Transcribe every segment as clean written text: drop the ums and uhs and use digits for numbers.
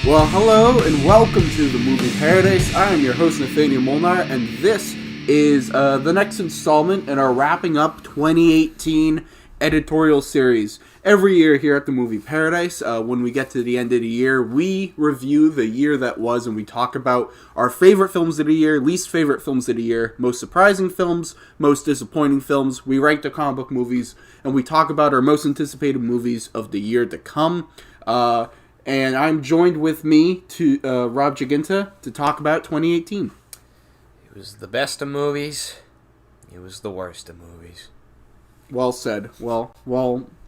Well, hello and welcome to the Movie Paradise. I am your host, Nathanael Molnár, and this is the next installment in our wrapping up 2018 editorial series. Every year here at the Movie Paradise, when we get to the end of the year, we review the year that was and we talk about our favorite films of the year, least favorite films of the year, most surprising films, most disappointing films. We rank the comic book movies and we talk about our most anticipated movies of the year to come. And I'm joined with me to Rob Giachinta to talk about 2018. It was the best of movies. It was the worst of movies. Well said. Well,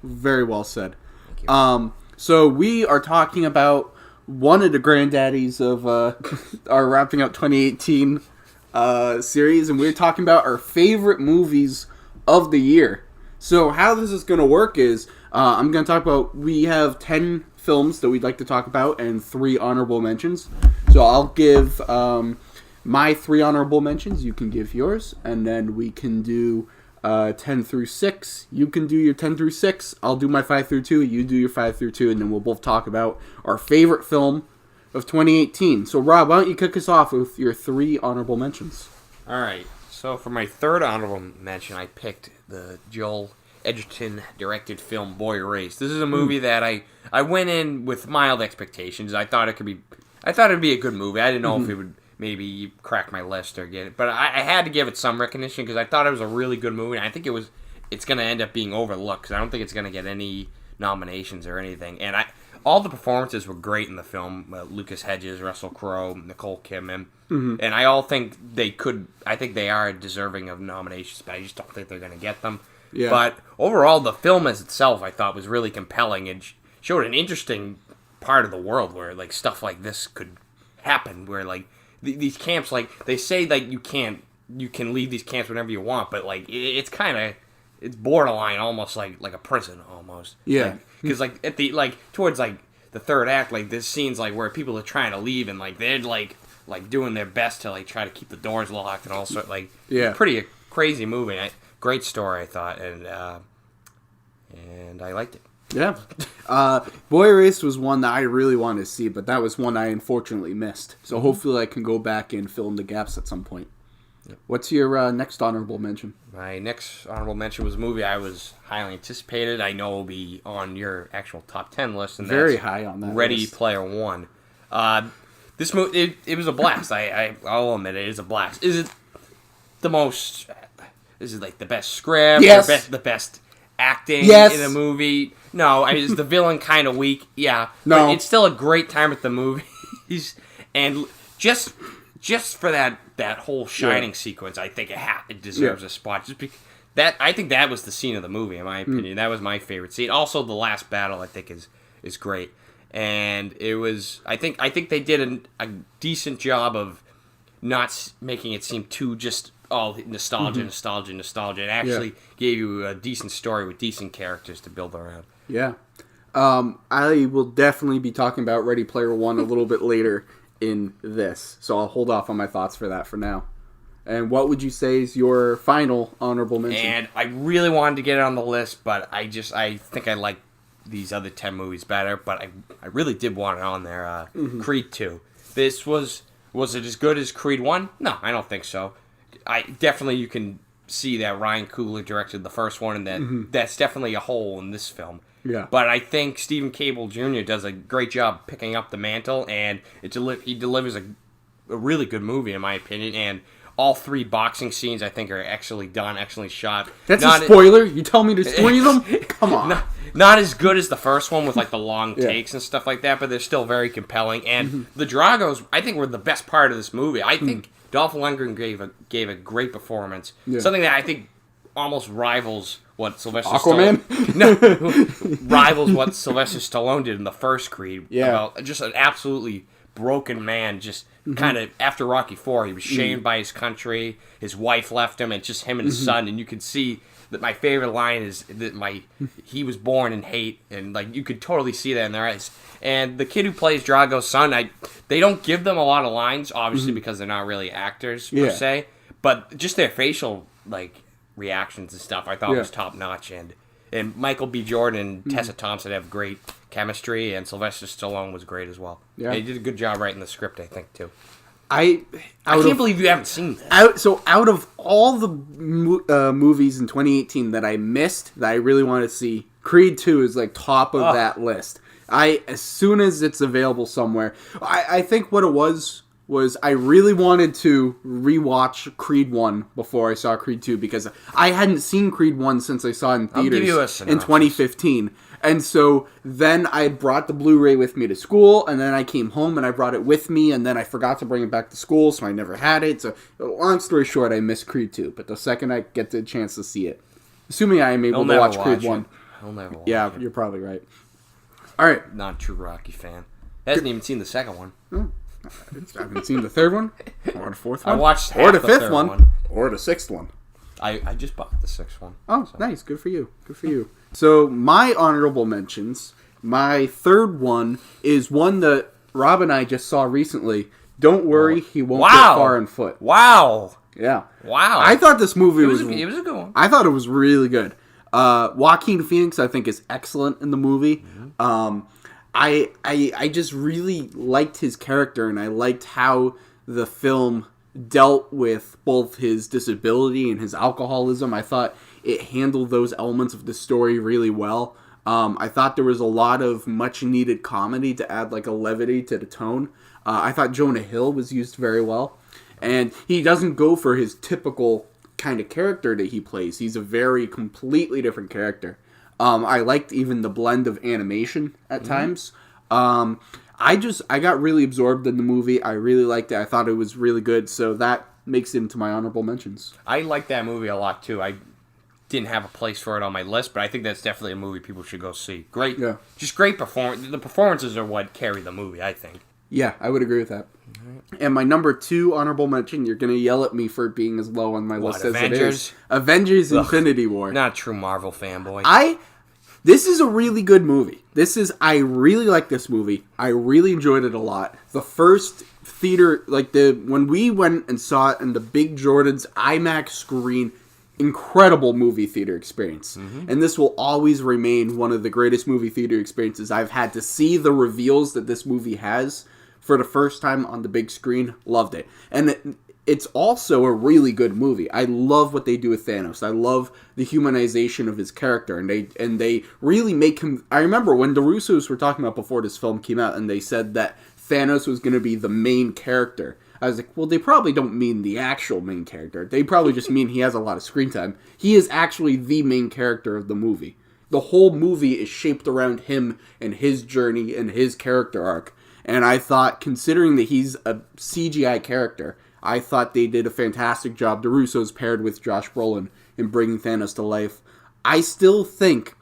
very well said. Thank you. So we are talking about one of the granddaddies of our wrapping up 2018 series, and we're talking about our favorite movies of the year. So how this is going to work is I'm going to talk about, we have 10 films that we'd like to talk about and 3 honorable mentions. So I'll give my 3 honorable mentions, you can give yours, and then we can do 10 through 6. You can do your 10 through 6, I'll do my 5 through 2, you do your 5 through 2, and then we'll both talk about our favorite film of 2018. So Rob, why don't you kick us off with your 3 honorable mentions? Alright, so for my third honorable mention, I picked the Joel Edgerton directed film Boy Erased. This is a movie that I went in with mild expectations. I thought it'd be a good movie. I didn't know if it would maybe crack my list or get it, but I had to give it some recognition because I thought it was a really good movie. And I think it's going to end up being overlooked because I don't think it's going to get any nominations or anything. And all the performances were great in the film. Lucas Hedges, Russell Crowe, Nicole Kidman, and I think they are deserving of nominations, but I just don't think they're going to get them. Yeah. But overall, the film as itself, I thought, was really compelling and showed an interesting part of the world where like stuff like this could happen. Where like these camps, like they say, like you can leave these camps whenever you want, but like it's borderline, almost like a prison almost. Yeah. Because like at the towards like the third act, like there's scenes like where people are trying to leave and like they're like doing their best to like try to keep the doors locked and all sort pretty crazy movie. Great story, I thought, and I liked it. Yeah. Boy Erased was one that I really wanted to see, but that was one I unfortunately missed. So hopefully I can go back and fill in the gaps at some point. Yep. What's your next honorable mention? My next honorable mention was a movie I was highly anticipated. I know will be on your actual top 10 list. And very high on that Ready list. Player One. This movie, it was a blast. I'll admit it is a blast. Is it the most... This is like the best script, yes. The best acting yes. in a movie. No, is the villain kind of weak? Yeah. No. But it's still a great time at the movies. And just for that whole Shining sequence, I think it deserves a spot. Just because I think that was the scene of the movie, in my opinion. That was my favorite scene. Also, the last battle, I think, is great. And it was... I think they did a decent job of not making it seem too just... nostalgia. It actually gave you a decent story with decent characters to build around. Yeah. I will definitely be talking about Ready Player One a little bit later in this, so I'll hold off on my thoughts for that for now. And what would you say is your final honorable mention? And I really wanted to get it on the list, but I think I like these other 10 movies better, but I really did want it on there. Creed 2. This was it as good as Creed 1? No, I don't think so. You can see that Ryan Coogler directed the first one, and that's definitely a hole in this film. Yeah. But I think Stephen Cable Jr. does a great job picking up the mantle, and he delivers a really good movie, in my opinion. And all 3 boxing scenes, I think, are excellently done, excellently shot. That's a spoiler? You tell me to spoil them? Come on. Not as good as the first one with like the long takes and stuff like that, but they're still very compelling. And the Dragos, I think, were the best part of this movie. I think Dolph Lundgren gave a great performance. Yeah. Something that I think almost rivals what Sylvester rivals what Sylvester Stallone did in the first Creed. Yeah. About just an absolutely broken man, just kind of after Rocky IV, he was shamed by his country. His wife left him, and just him and his son. And you could see that my favorite line is that he was born in hate, and like you could totally see that in their eyes. And the kid who plays Drago's son, they don't give them a lot of lines, obviously because they're not really actors per se, but just their facial reactions and stuff, I thought was top notch, and And Michael B. Jordan and Tessa Thompson have great chemistry, and Sylvester Stallone was great as well. Yeah. They did a good job writing the script, I think, too. I can't believe you haven't seen this. Out of all the movies in 2018 that I missed, that I really want to see, Creed 2 is like top of that list. As soon as it's available somewhere, I think what it was I really wanted to rewatch Creed 1 before I saw Creed 2 because I hadn't seen Creed 1 since I saw it in theaters in 2015. And so then I brought the Blu-ray with me to school, and then I came home and I brought it with me, and then I forgot to bring it back to school, so I never had it. So long story short, I missed Creed 2, but the second I get the chance to see it, assuming I am able to watch Creed 1. I'll never watch Yeah, it. You're probably right. All right. Not a true Rocky fan. Hasn't even seen the second one. I haven't seen the third one, or the fourth one, I watched or half the fifth one, or the sixth one. I just bought the sixth one. Oh, so. Nice. Good for you. Good for you. So my honorable mentions, my third one is one that Rob and I just saw recently. Don't worry, he won't get far on foot. Wow. Yeah. Wow. I thought this movie was it was a good one. I thought it was really good. Joaquin Phoenix, I think, is excellent in the movie. Mm-hmm. I just really liked his character, and I liked how the film dealt with both his disability and his alcoholism. I thought it handled those elements of the story really well. I thought there was a lot of much-needed comedy to add like a levity to the tone. I thought Jonah Hill was used very well. And he doesn't go for his typical kind of character that he plays. He's a very completely different character. I liked even the blend of animation at times. I got really absorbed in the movie. I really liked it. I thought it was really good. So that makes it into my honorable mentions. I like that movie a lot too. I didn't have a place for it on my list, but I think that's definitely a movie people should go see. Great, just great performance. The performances are what carry the movie, I think. Yeah, I would agree with that. Right. And my number 2 honorable mention, you're going to yell at me for it being as low on my list as it is. Avengers Infinity War. Not a true Marvel fanboy. This is a really good movie. I really like this movie. I really enjoyed it a lot. The first theater, when we went and saw it in the Big Jordan's IMAX screen, incredible movie theater experience. Mm-hmm. And this will always remain one of the greatest movie theater experiences I've had. To see the reveals that this movie has for the first time on the big screen, loved it. And it's also a really good movie. I love what they do with Thanos. I love the humanization of his character, and they really make him. I remember when the Russos were talking about before this film came out, and they said that Thanos was going to be the main character. I was like, well, they probably don't mean the actual main character. They probably just mean he has a lot of screen time. He is actually the main character of the movie. The whole movie is shaped around him and his journey and his character arc. And I thought, considering that he's a CGI character, I thought they did a fantastic job. The Russos paired with Josh Brolin in bringing Thanos to life. I still think,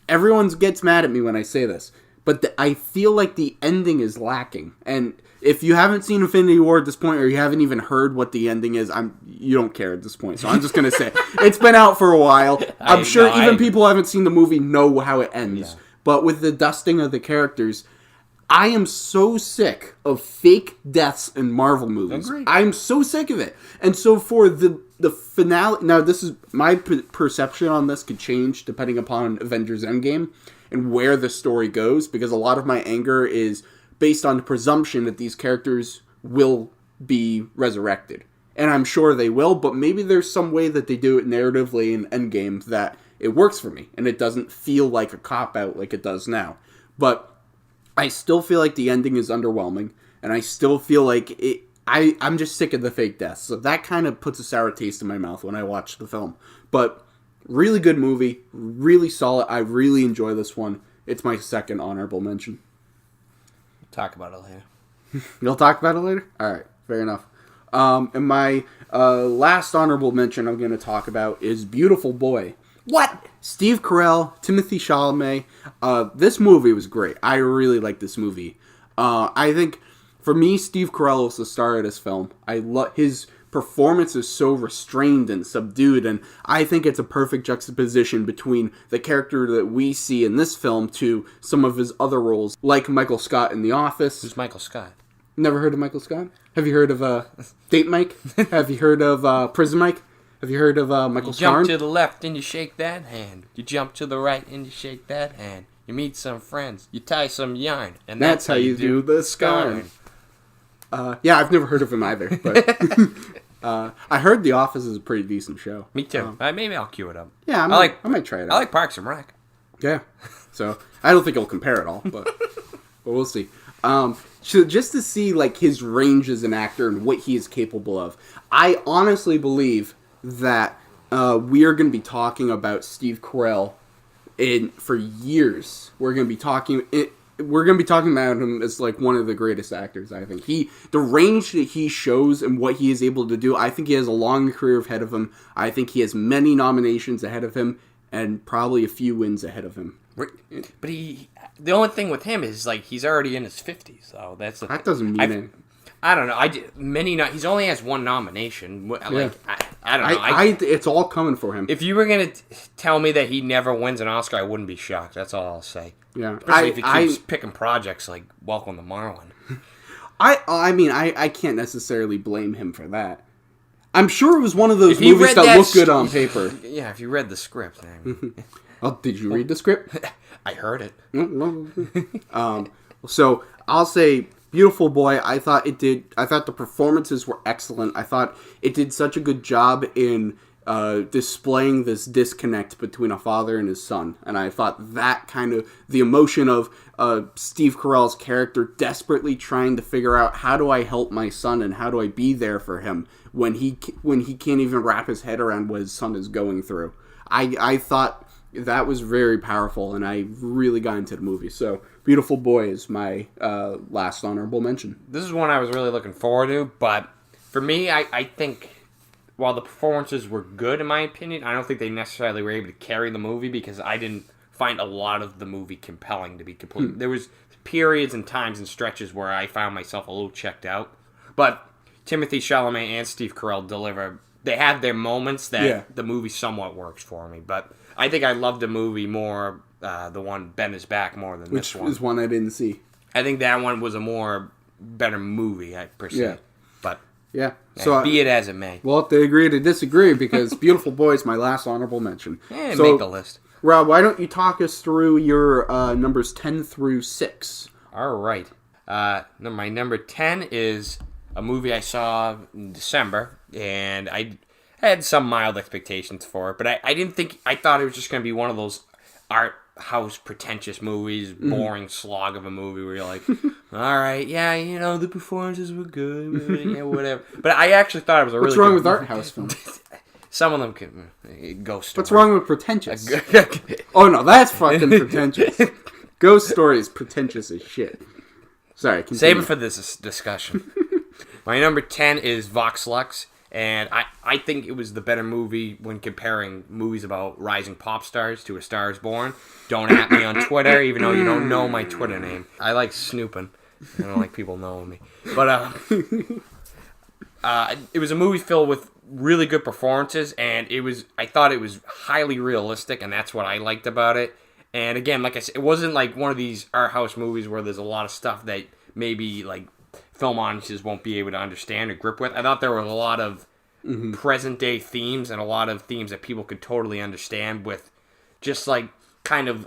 everyone gets mad at me when I say this, but I feel like the ending is lacking. And if you haven't seen Infinity War at this point, or you haven't even heard what the ending is, you don't care at this point. So I'm just going to say, it's been out for a while. I'm sure even people who haven't seen the movie know how it ends. Yeah. But with the dusting of the characters, I am so sick of fake deaths in Marvel movies. Agreed. I'm so sick of it. And so for the finale, now this is my perception on this could change depending upon Avengers Endgame and where the story goes, because a lot of my anger is based on the presumption that these characters will be resurrected. And I'm sure they will, but maybe there's some way that they do it narratively in Endgame that it works for me, and it doesn't feel like a cop-out like it does now. But I still feel like the ending is underwhelming, and I still feel like I'm just sick of the fake deaths. So that kind of puts a sour taste in my mouth when I watch the film. But really good movie, really solid. I really enjoy this one. It's my second honorable mention. Talk about it later. You'll talk about it later? All right, fair enough. And my last honorable mention I'm going to talk about is Beautiful Boy. What? Steve Carell, Timothée Chalamet. This movie was great. I really like this movie. I think, for me, Steve Carell is the star of this film. I love his performance is so restrained and subdued, and I think it's a perfect juxtaposition between the character that we see in this film to some of his other roles, like Michael Scott in The Office. Who's Michael Scott? Never heard of Michael Scott? Have you heard of Date Mike? Have you heard of Prison Mike? Have you heard of Michael You jump Scarn? to the left and you shake that hand. You jump to the right and you shake that hand. You meet some friends. You tie some yarn. And That's how you do the Scarn. Yeah, I've never heard of him either. But I heard The Office is a pretty decent show. Me too. Maybe I'll cue it up. Yeah, I might try it out. I like Parks and Rec. Yeah. So I don't think it'll compare at all, but we'll see. So just to see like his range as an actor and what he is capable of, I honestly believe that we are going to be talking about Steve Carell for years. We're going to be talking about him as like one of the greatest actors. I think the range that he shows and what he is able to do. I think he has a long career ahead of him. I think he has many nominations ahead of him and probably a few wins ahead of him. But the only thing with him is like he's already in his 50s, so that's that doesn't mean it. I don't know. He's only has one nomination. Like I don't know. It's all coming for him. If you were gonna tell me that he never wins an Oscar, I wouldn't be shocked. That's all I'll say. Yeah, especially if he keeps picking projects like Welcome to Marlin. I mean, I can't necessarily blame him for that. I'm sure it was one of those movies that looked good on paper. Yeah, if you read the script. Oh, did you read the script? I heard it. So I'll say, Beautiful Boy. I thought the performances were excellent. I thought it did such a good job in displaying this disconnect between a father and his son, and I thought that kind of the emotion of Steve Carell's character desperately trying to figure out how do I help my son and how do I be there for him when he can't even wrap his head around what his son is going through. I thought that was very powerful, and I really got into the movie. So, Beautiful Boy is my last honorable mention. This is one I was really looking forward to, but for me, I think while the performances were good, in my opinion, I don't think they necessarily were able to carry the movie because I didn't find a lot of the movie compelling to be complete. There was periods and times and stretches where I found myself a little checked out, but Timothée Chalamet and Steve Carell deliver. They have their moments that the movie somewhat works for me, but I think I loved the movie more, the one Ben is Back, more than this one. Which is one I didn't see. I think that one was a more better movie, per se. Yeah. But yeah. So be it as it may. We'll have to agree to disagree because Beautiful Boy is my last honorable mention. Yeah, make the list. Rob, why don't you talk us through your numbers 10 through 6? All right. My number 10 is a movie I saw in December, and I had some mild expectations for it, but I didn't think... I thought it was just going to be one of those art house pretentious movies, boring slog of a movie where you're like, all right, yeah, the performances were good, yeah, whatever. But I actually thought it was a really good... What's wrong with art house films? Some of them can... Ghost Story. What's wrong with pretentious? Oh, no, that's fucking pretentious. Ghost Story is pretentious as shit. Sorry, continue. Save it for this discussion. My number 10 is Vox Lux, and I think it was the better movie when comparing movies about rising pop stars to A Star is Born. Don't at me on Twitter, even though you don't know my Twitter name. I like snooping. I don't like people knowing me. But it was a movie filled with really good performances, and I thought it was highly realistic, and that's what I liked about it. And again, like I said, it wasn't like one of these art house movies where there's a lot of stuff that maybe like film audiences won't be able to understand or grip with. I thought there was a lot of present day themes and a lot of themes that people could totally understand with just like kind of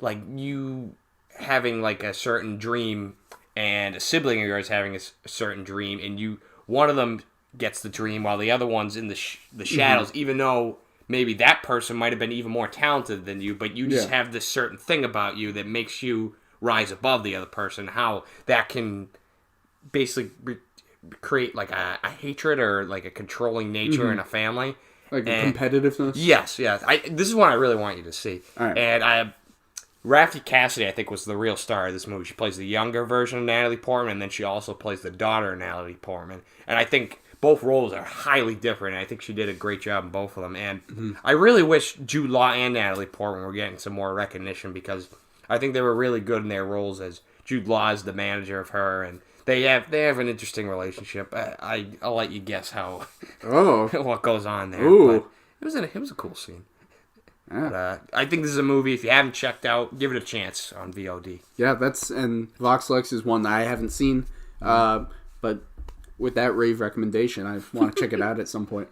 like you having like a certain dream and a sibling of yours having a certain dream, and one of them gets the dream while the other one's in the shadows, even though maybe that person might have been even more talented than you, but you just have this certain thing about you that makes you rise above the other person. How that can basically create like a hatred or like a controlling nature in a family. Like a competitiveness? Yes. This is one I really want you to see. All right. And Raffi Cassidy, I think, was the real star of this movie. She plays the younger version of Natalie Portman, and then she also plays the daughter of Natalie Portman. And I think both roles are highly different, and I think she did a great job in both of them. And I really wish Jude Law and Natalie Portman were getting some more recognition, because I think they were really good in their roles as Jude Law is the manager of her, and they have an interesting relationship. I'll let you guess how what goes on there. Ooh. But it was a cool scene. Yeah. But, I think this is a movie, if you haven't checked out, give it a chance on VOD. Yeah, and Vox Lux is one that I haven't seen, but with that rave recommendation, I want to check it out at some point.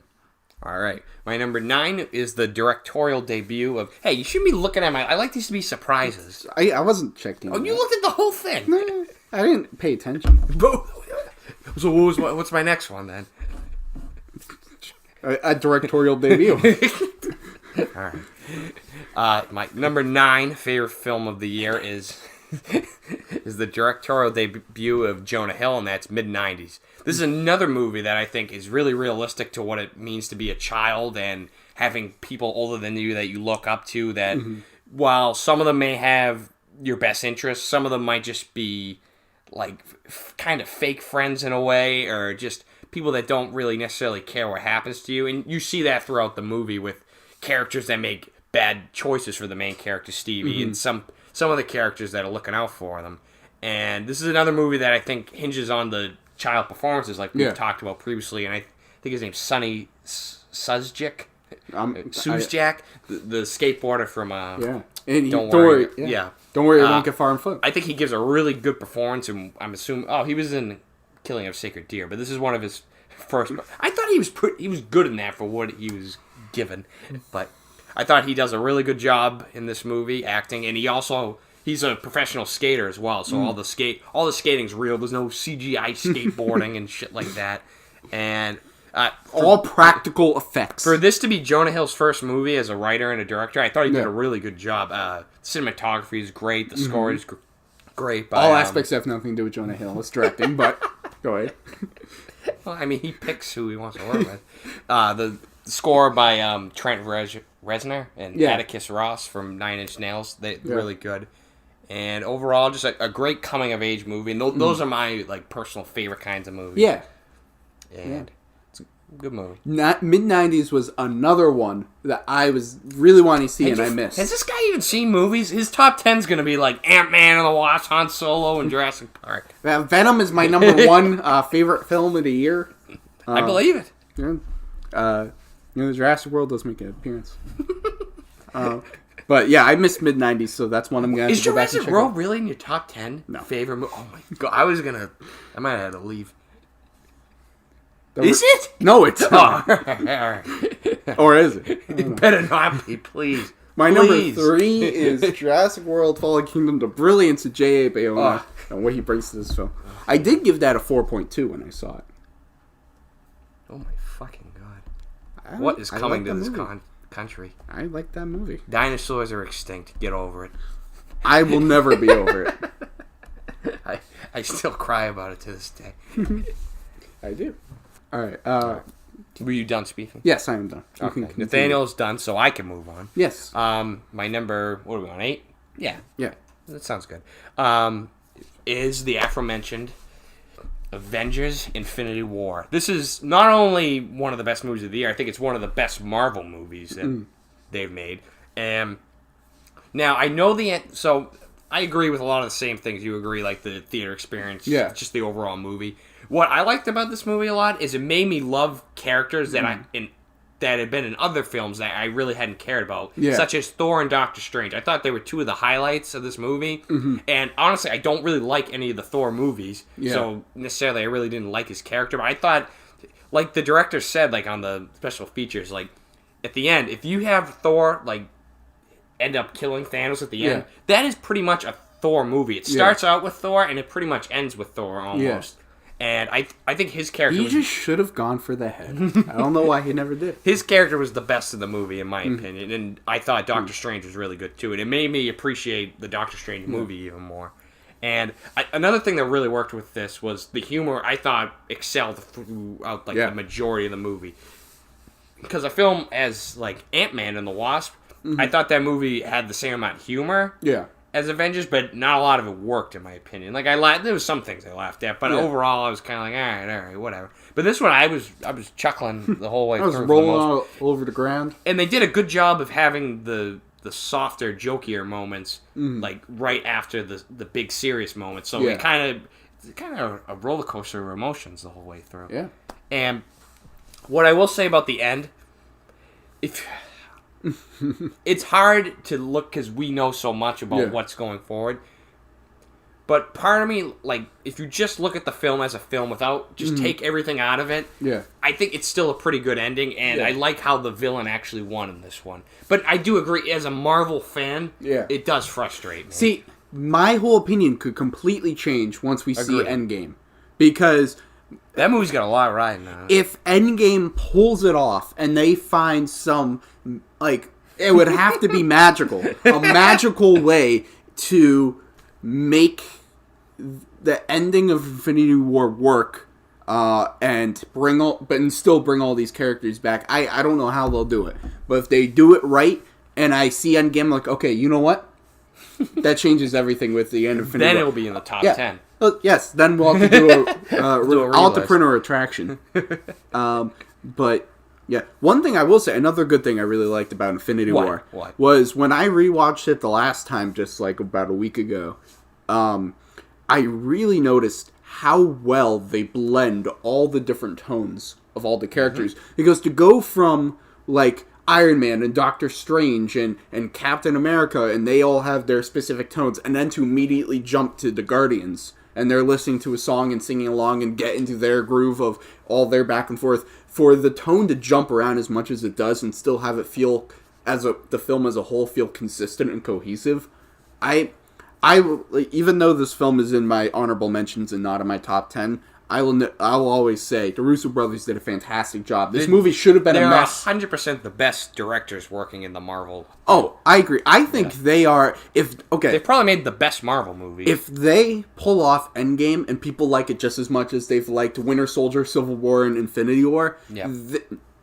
All right. My number 9 is the directorial debut of... Hey, you shouldn't be looking at my... I like these to be surprises. I wasn't checking. Oh, you looked at the whole thing. No, I didn't pay attention. So what's my next one, then? A directorial debut. All right. My number 9 favorite film of the year is the directorial debut of Jonah Hill, and that's mid-90s. This is another movie that I think is really realistic to what it means to be a child and having people older than you that you look up to that while some of them may have your best interests, some of them might just be like kind of fake friends in a way, or just people that don't really necessarily care what happens to you. And you see that throughout the movie with characters that make bad choices for the main character, Stevie, and some of the characters that are looking out for them. And this is another movie that I think hinges on the child performances like we've talked about previously. And I think his name's Sonny Suzjik. Suzjak, the skateboarder from And Don't Worry. Don't worry, it won't get far in front. I think he gives a really good performance, and I'm assuming... Oh, he was in Killing of Sacred Deer, but this is one of his first... I thought he was good in that for what he was given, but I thought he does a really good job in this movie, acting, and he's a professional skater as well, so all the skating's real. There's no CGI skateboarding and shit like that, and... all practical effects. For this to be Jonah Hill's first movie as a writer and a director, I thought he did a really good job. Cinematography is great. The score is great. All aspects have nothing to do with Jonah Hill. It's directing, but go ahead. Well, I mean, he picks who he wants to work with. The score by Trent Reznor and Atticus Ross from Nine Inch Nails. They're really good. And overall, just a great coming-of-age movie. And those are my personal favorite kinds of movies. Yeah. And... good movie. Mid-90s was another one that I was really wanting to see and I missed. Has this guy even seen movies? His top 10's going to be like Ant-Man and the Wasp, Han Solo, and Jurassic Park. Venom is my number 1 favorite film of the year. I believe it. Yeah. The Jurassic World does make an appearance. But yeah, I missed mid-90s, so that's one I'm going to go back and check out. Is Jurassic World really in your top 10 No. favorite movie? Oh my god, I might have had to leave. Is it? No, it's not. All right. Or is it? It better not be, please. My number 3 is Jurassic World Fallen Kingdom, the brilliance of J.A. Bayona and what he brings to this film. I did give that a 4.2 when I saw it. Oh my fucking god. What is coming to this country? I like that movie. Dinosaurs are extinct. Get over it. I will never be over it. I still cry about it to this day. I do. All right. Were you done speaking? Yes, I am done. Okay. Nathaniel's done, so I can move on. Yes. My number, what are we on, 8? Yeah. Yeah. That sounds good. Is the aforementioned Avengers Infinity War. This is not only one of the best movies of the year, I think it's one of the best Marvel movies that they've made. And now, I know so I agree with a lot of the same things you agree, like the theater experience, just the overall movie. What I liked about this movie a lot is it made me love characters that that had been in other films that I really hadn't cared about, such as Thor and Doctor Strange. I thought they were 2 of the highlights of this movie, and honestly, I don't really like any of the Thor movies, so necessarily I really didn't like his character, but I thought, like the director said, on the special features, at the end, if you have Thor, end up killing Thanos at the end, that is pretty much a Thor movie. It starts out with Thor, and it pretty much ends with Thor, almost. And I think his character... He just should have gone for the head. I don't know why he never did. His character was the best in the movie, in my opinion. And I thought Doctor Strange was really good, too. And it made me appreciate the Doctor Strange movie even more. And another thing that really worked with this was the humor, I thought, excelled throughout the majority of the movie. Because a film as, Ant-Man and the Wasp, I thought that movie had the same amount of humor. Yeah. As Avengers, but not a lot of it worked, in my opinion. There was some things I laughed at, but overall, I was kind of all right, whatever. But this one, I was chuckling the whole way through. I was rolling all over the ground. And they did a good job of having the softer, jokier moments, right after the big serious moments. So it kind of a roller coaster of emotions the whole way through. Yeah. And what I will say about the end, it's hard to look because we know so much about what's going forward. But part of me, like, if you just look at the film as a film without just take everything out of it, I think it's still a pretty good ending, and I like how the villain actually won in this one. But I do agree, as a Marvel fan, it does frustrate me. See, my whole opinion could completely change once we see Endgame. Because that movie's got a lot riding on it. If Endgame pulls it off and they find some, like, it would have to be magical. A magical way to make the ending of Infinity War work and still bring all these characters back. I don't know how they'll do it. But if they do it right and I see Endgame, I'm like, okay, you know what? That changes everything with the end of Infinity War. Then it'll be in the top 10. Yes, then we'll have to do I'll have to print a retraction. But yeah, one thing I will say, another good thing I really liked about Infinity War was when I rewatched it the last time, just like about a week ago. I really noticed how well they blend all the different tones of all the characters. Because to go from like Iron Man and Doctor Strange and Captain America, and they all have their specific tones, and then to immediately jump to the Guardians, and they're listening to a song and singing along and get into their groove of all their back and forth, for the tone to jump around as much as it does and still have it feel, the film as a whole, feel consistent and cohesive. I even though this film is in my honorable mentions and not in my top 10, I will always say the Russo brothers did a fantastic job. This movie should have been a mess. They're 100% the best directors working in the Marvel. Oh, I agree. I think they are. They probably made the best Marvel movie. If they pull off Endgame and people like it just as much as they've liked Winter Soldier, Civil War, and Infinity War,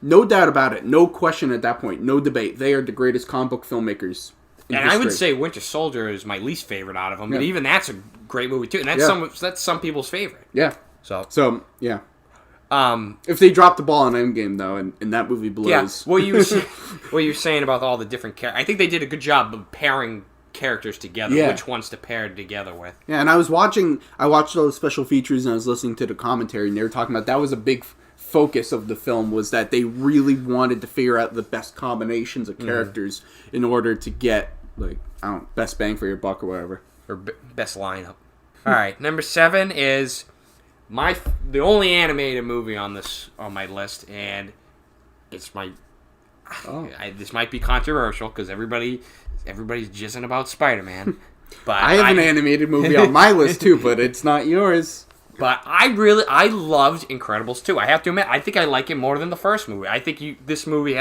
no doubt about it, no question at that point, no debate. They are the greatest comic book filmmakers. And I would say Winter Soldier is my least favorite out of them, but even that's a great movie too, and that's some people's favorite. Yeah. So yeah. If they drop the ball on Endgame though, and that movie blows. Yeah. What you're saying about all the different characters, I think they did a good job of pairing characters together, which ones to pair together with. Yeah, and I watched all the special features, and I was listening to the commentary, and they were talking about that was a big focus of the film, was that they really wanted to figure out the best combinations of characters in order to get, like, I don't know, best bang for your buck or whatever. Or best lineup. All right, number 7 is the only animated movie on my list, and it's my. This might be controversial because everybody's jizzing about Spider-Man, but I have an animated movie on my list too, but it's not yours. But I loved Incredibles 2. I have to admit, I think I like it more than the first movie. I think this movie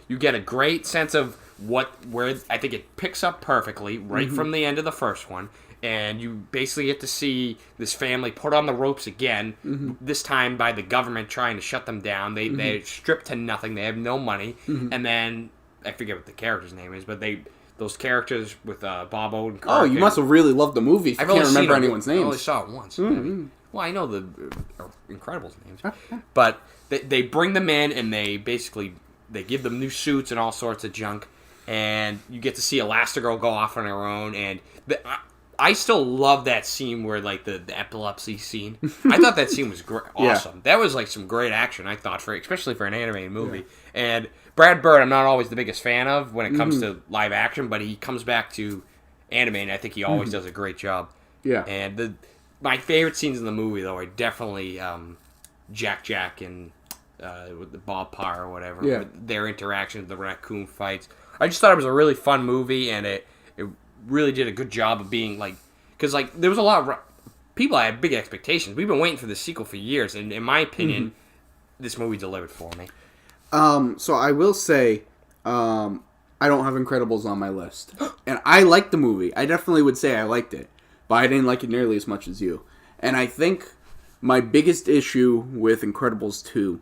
you get a great sense of where I think it picks up perfectly right from the end of the first one. And you basically get to see this family put on the ropes again, this time by the government trying to shut them down. They're stripped to nothing. They have no money. And then, I forget what the character's name is, but those characters with Bob Odenkirk. Oh, you must have really loved the movie if you can't remember anyone's names. I only saw it once. Well, I know the Incredibles names. But they bring them in, and they give them new suits and all sorts of junk. And you get to see Elastigirl go off on her own, and I still love that scene where, like, the epilepsy scene. I thought that scene was awesome. That was, like, some great action, I thought, especially for an animated movie. Yeah. And Brad Bird, I'm not always the biggest fan of when it comes to live action, but he comes back to anime, and I think he always does a great job. Yeah. And my favorite scenes in the movie, though, are definitely Jack and with the Bob Parr or whatever. Yeah. Their interactions, the raccoon fights. I just thought it was a really fun movie, and it really did a good job of being, like, because, like, there was a lot of people that had big expectations. We've been waiting for the sequel for years, and in my opinion, this movie delivered for me. So I will say, I don't have Incredibles on my list, and I liked the movie. I definitely would say I liked it, but I didn't like it nearly as much as you. And I think my biggest issue with Incredibles 2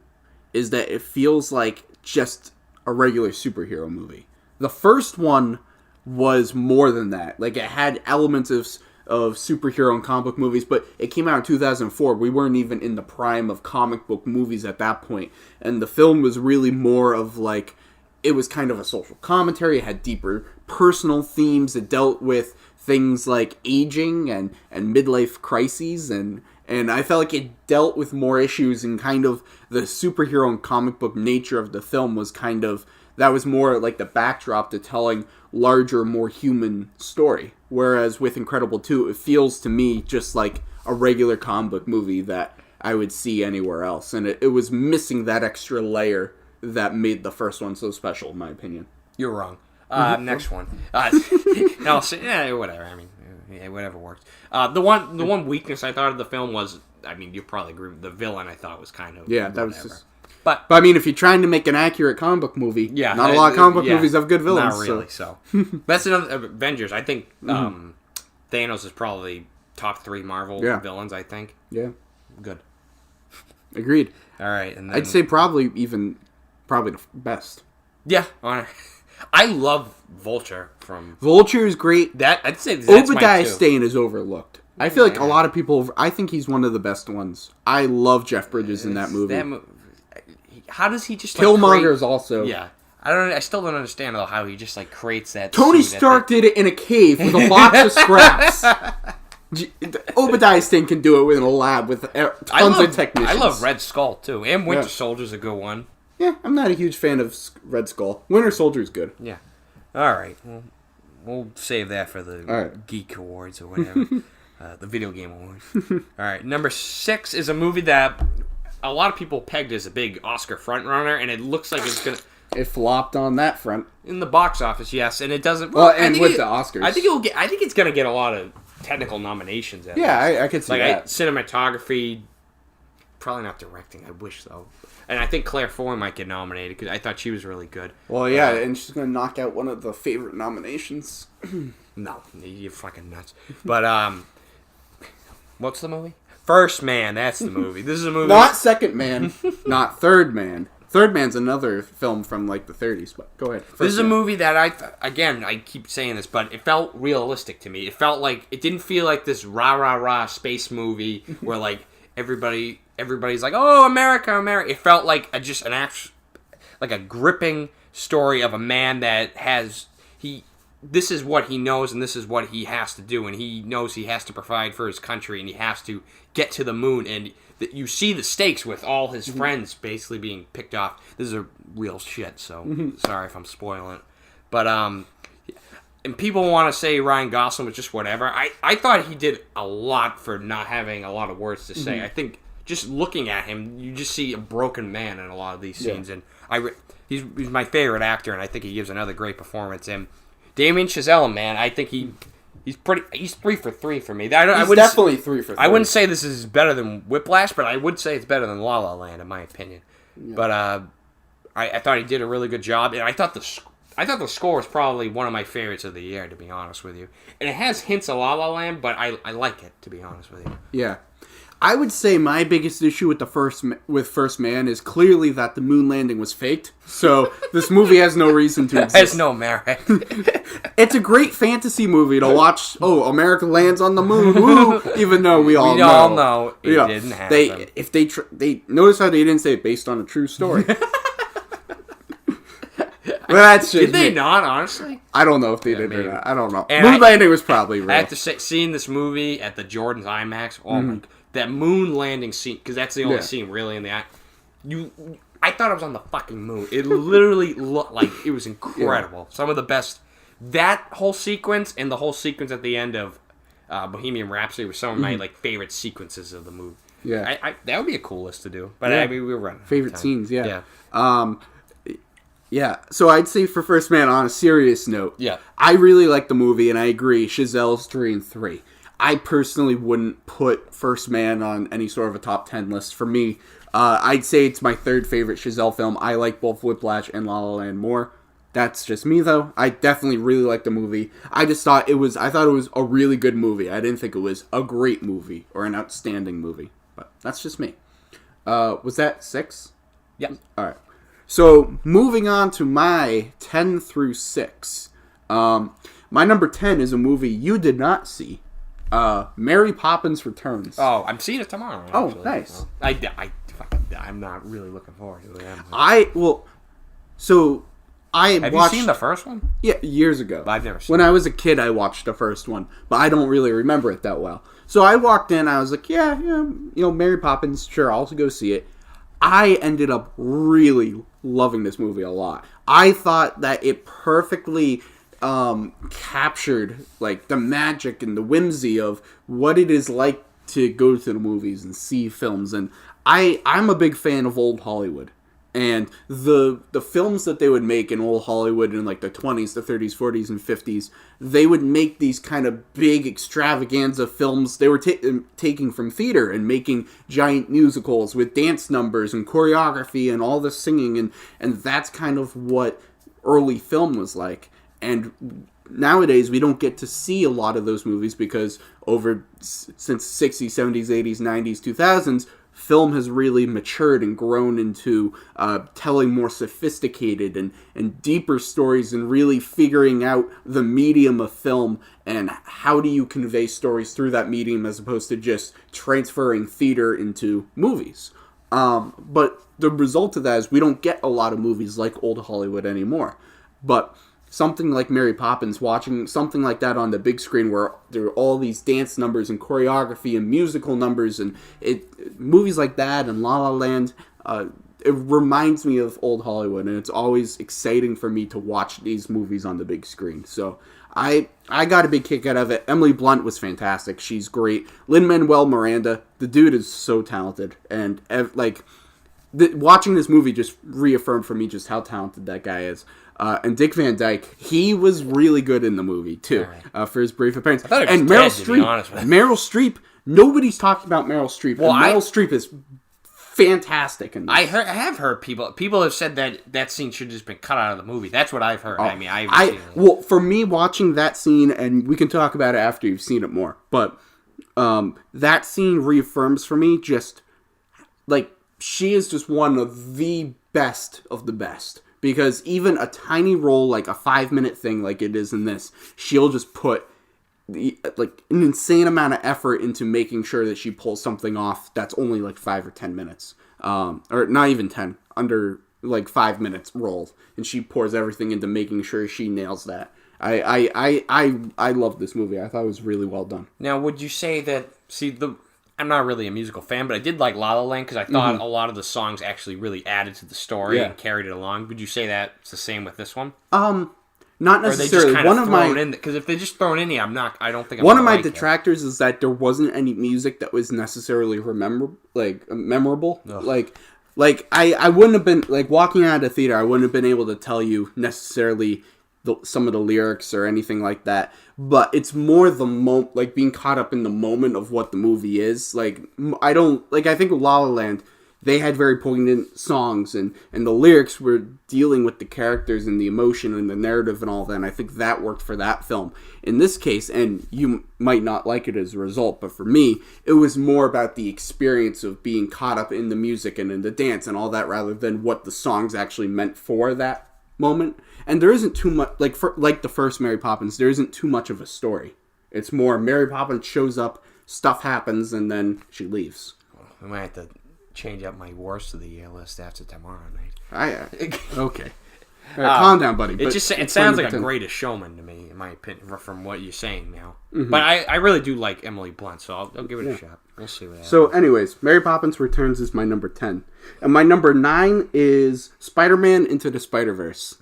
is that it feels like just a regular superhero movie. The first one was more than that. Like, it had elements of superhero and comic book movies, but it came out in 2004. We weren't even in the prime of comic book movies at that point. And the film was really more of, like, it was kind of a social commentary. It had deeper personal themes. It dealt with things like aging and midlife crises, and I felt like it dealt with more issues, and kind of the superhero and comic book nature of the film was kind of that was more like the backdrop to telling larger, more human story. Whereas with Incredible 2, it feels to me just like a regular comic book movie that I would see anywhere else. And it was missing that extra layer that made the first one so special, in my opinion. You're wrong. Next one. I'll say, whatever. I mean, whatever works. The one weakness I thought of the film was, I mean, you probably agree with the villain. I thought was kind of that was just. But I mean, if you're trying to make an accurate comic book movie, not a lot of comic book movies have good villains. Not really. So that's another Avengers. I think Thanos is probably top 3 Marvel villains. I think. Yeah. Good. Agreed. All right, and then, I'd say probably the best. Yeah. I love Vulture from. Vulture is great. I'd say that's Obadiah Stane is overlooked. I feel like a lot of people. I think he's one of the best ones. I love Jeff Bridges in that movie. How does he just Killmonger is also? Yeah, I still don't understand though how he just creates that. Tony Stark did it in a cave with a box of scraps. Obadiah Stane can do it in a lab with tons of technicians. I love Red Skull too, and Winter Soldier's a good one. Yeah, I'm not a huge fan of Red Skull. Winter Soldier's good. Yeah. All right. We'll save that for the Geek Awards or whatever. The Video Game Awards. All right. Number 6 is a movie that a lot of people pegged as a big Oscar frontrunner, and it looks like it's going to... It flopped on that front. In the box office, yes, and it doesn't... Well, and with the Oscars. I think it's going to get a lot of technical nominations. I could see that. Cinematography... Probably not directing. I wish, though. And I think Claire Foy might get nominated because I thought she was really good. Well, yeah, and she's going to knock out one of the favorite nominations. No, you're fucking nuts. But, what's the movie? First Man, that's the movie. This is a movie... Not Second Man, not Third Man. Third Man's another film from, the 30s, but go ahead. This is a movie that I keep saying this, but it felt realistic to me. It felt like... It didn't feel like this rah-rah-rah space movie where, everybody's like, oh, America, America. It felt like a gripping story of a man that has this is what he knows and this is what he has to do, and he knows he has to provide for his country and he has to get to the moon, and you see the stakes with all his friends basically being picked off. This is a real shit, so sorry if I'm spoiling it, but and people want to say Ryan Gosling was just whatever. I thought he did a lot for not having a lot of words to say. I think just looking at him, you just see a broken man in a lot of these scenes, and he's my favorite actor, and I think he gives another great performance. And Damien Chazelle, man, I think he's 3 for 3 for me. He's definitely 3 for 3. I wouldn't say this is better than Whiplash, but I would say it's better than La La Land in my opinion. Yeah. But I thought he did a really good job, and I thought the score was probably one of my favorites of the year, to be honest with you. And it has hints of La La Land, but I like it, to be honest with you. Yeah. I would say my biggest issue with First Man is clearly that the moon landing was faked. So this movie has no reason to exist. It has no merit. It's a great fantasy movie to watch. Oh, America lands on the moon, woo! Even though we all know it didn't happen. They notice how they didn't say it based on a true story. Well, that's just did they not, honestly? I don't know if they did or not. I don't know. Moon landing was probably real. I have to say, seeing this movie at the Jordan's IMAX, my God, that moon landing scene, because that's the only scene really in the act. I thought I was on the fucking moon. It literally looked like it was incredible. Some of the best. That whole sequence and the whole sequence at the end of Bohemian Rhapsody were some of my favorite sequences of the movie. Yeah, that would be a cool list to do. But I mean, we were running favorite scenes. Yeah, so I'd say for First Man, on a serious note, I really like the movie, and I agree, Chazelle's 3 and 3. I personally wouldn't put First Man on any sort of a top 10 list. For me, I'd say it's my 3rd favorite Chazelle film. I like both Whiplash and La La Land more. That's just me, though. I definitely really like the movie. I thought it was a really good movie. I didn't think it was a great movie or an outstanding movie, but that's just me. Was that 6? Yeah. All right. So, moving on to my 10 through 6. My number 10 is a movie you did not see. Mary Poppins Returns. Oh, I'm seeing it tomorrow. Actually. Oh, nice. I'm not really looking forward to it. Have you seen the first one? Yeah, years ago. I've never seen it. When I was a kid, I watched the first one, but I don't really remember it that well. So I walked in, I was like, Mary Poppins, sure, I'll go see it. I ended up really loving this movie a lot. I thought that it perfectly captured like the magic and the whimsy of what it is like to go to the movies and see films. And I'm a big fan of old Hollywood. And the films that they would make in old Hollywood in like the 20s, the 30s, 40s, and 50s, they would make these kind of big extravaganza films. They were taking from theater and making giant musicals with dance numbers and choreography and all the singing. And that's kind of what early film was like. And nowadays, we don't get to see a lot of those movies because since 60s, 70s, 80s, 90s, 2000s, film has really matured and grown into telling more sophisticated and deeper stories and really figuring out the medium of film and how do you convey stories through that medium as opposed to just transferring theater into movies. But the result of that is we don't get a lot of movies like old Hollywood anymore. But something like Mary Poppins, watching something like that on the big screen where there are all these dance numbers and choreography and musical numbers and movies like that and La La Land, it reminds me of old Hollywood, and it's always exciting for me to watch these movies on the big screen. So I got a big kick out of it. Emily Blunt was fantastic. She's great. Lin-Manuel Miranda, the dude is so talented. And watching this movie just reaffirmed for me just how talented that guy is. And Dick Van Dyke, he was really good in the movie, too, for his brief appearance. I thought and Meryl Streep, Meryl Streep, nobody's talking about Meryl Streep. Well, Meryl Streep is fantastic in this. I have heard people have said that scene should have just been cut out of the movie. That's what I've heard. Well, for me, watching that scene, and we can talk about it after you've seen it more, but that scene reaffirms for me just, like, she is just one of the best of the best. Because even a tiny role, like a 5-minute thing like it is in this, she'll just put an insane amount of effort into making sure that she pulls something off that's only like 5 or 10 minutes. Or not even 10, under like 5 minutes role. And she pours everything into making sure she nails that. I love this movie. I thought it was really well done. Now, would you say that, I'm not really a musical fan, but I did like La La Land because I thought a lot of the songs actually really added to the story and carried it along. Would you say that's the same with this one? Not necessarily. Or are they just kind of thrown in? Because if they're just thrown in here, I don't think I'm one of my detractors is that there wasn't any music that was necessarily memorable. Ugh. I wouldn't have been like walking out of the theater. I wouldn't have been able to tell you necessarily some of the lyrics or anything like that, but it's more the being caught up in the moment of what the movie is. I think with La La Land, they had very poignant songs and the lyrics were dealing with the characters and the emotion and the narrative and all that, and I think that worked for that film. In this case, and you might not like it as a result, but for me, it was more about the experience of being caught up in the music and in the dance and all that rather than what the songs actually meant for that moment. And there isn't too much, like the first Mary Poppins, there isn't too much of a story. It's more Mary Poppins shows up, stuff happens, and then she leaves. We might have to change up my worst of the year list after tomorrow night. Okay. Calm down, buddy. It sounds like a Greatest Showman to me, in my opinion, from what you're saying now. Mm-hmm. But I really do like Emily Blunt, so I'll give it a shot. We'll see what happens. So, anyways, Mary Poppins Returns is my number 10. And my number 9 is Spider-Man Into the Spider-Verse.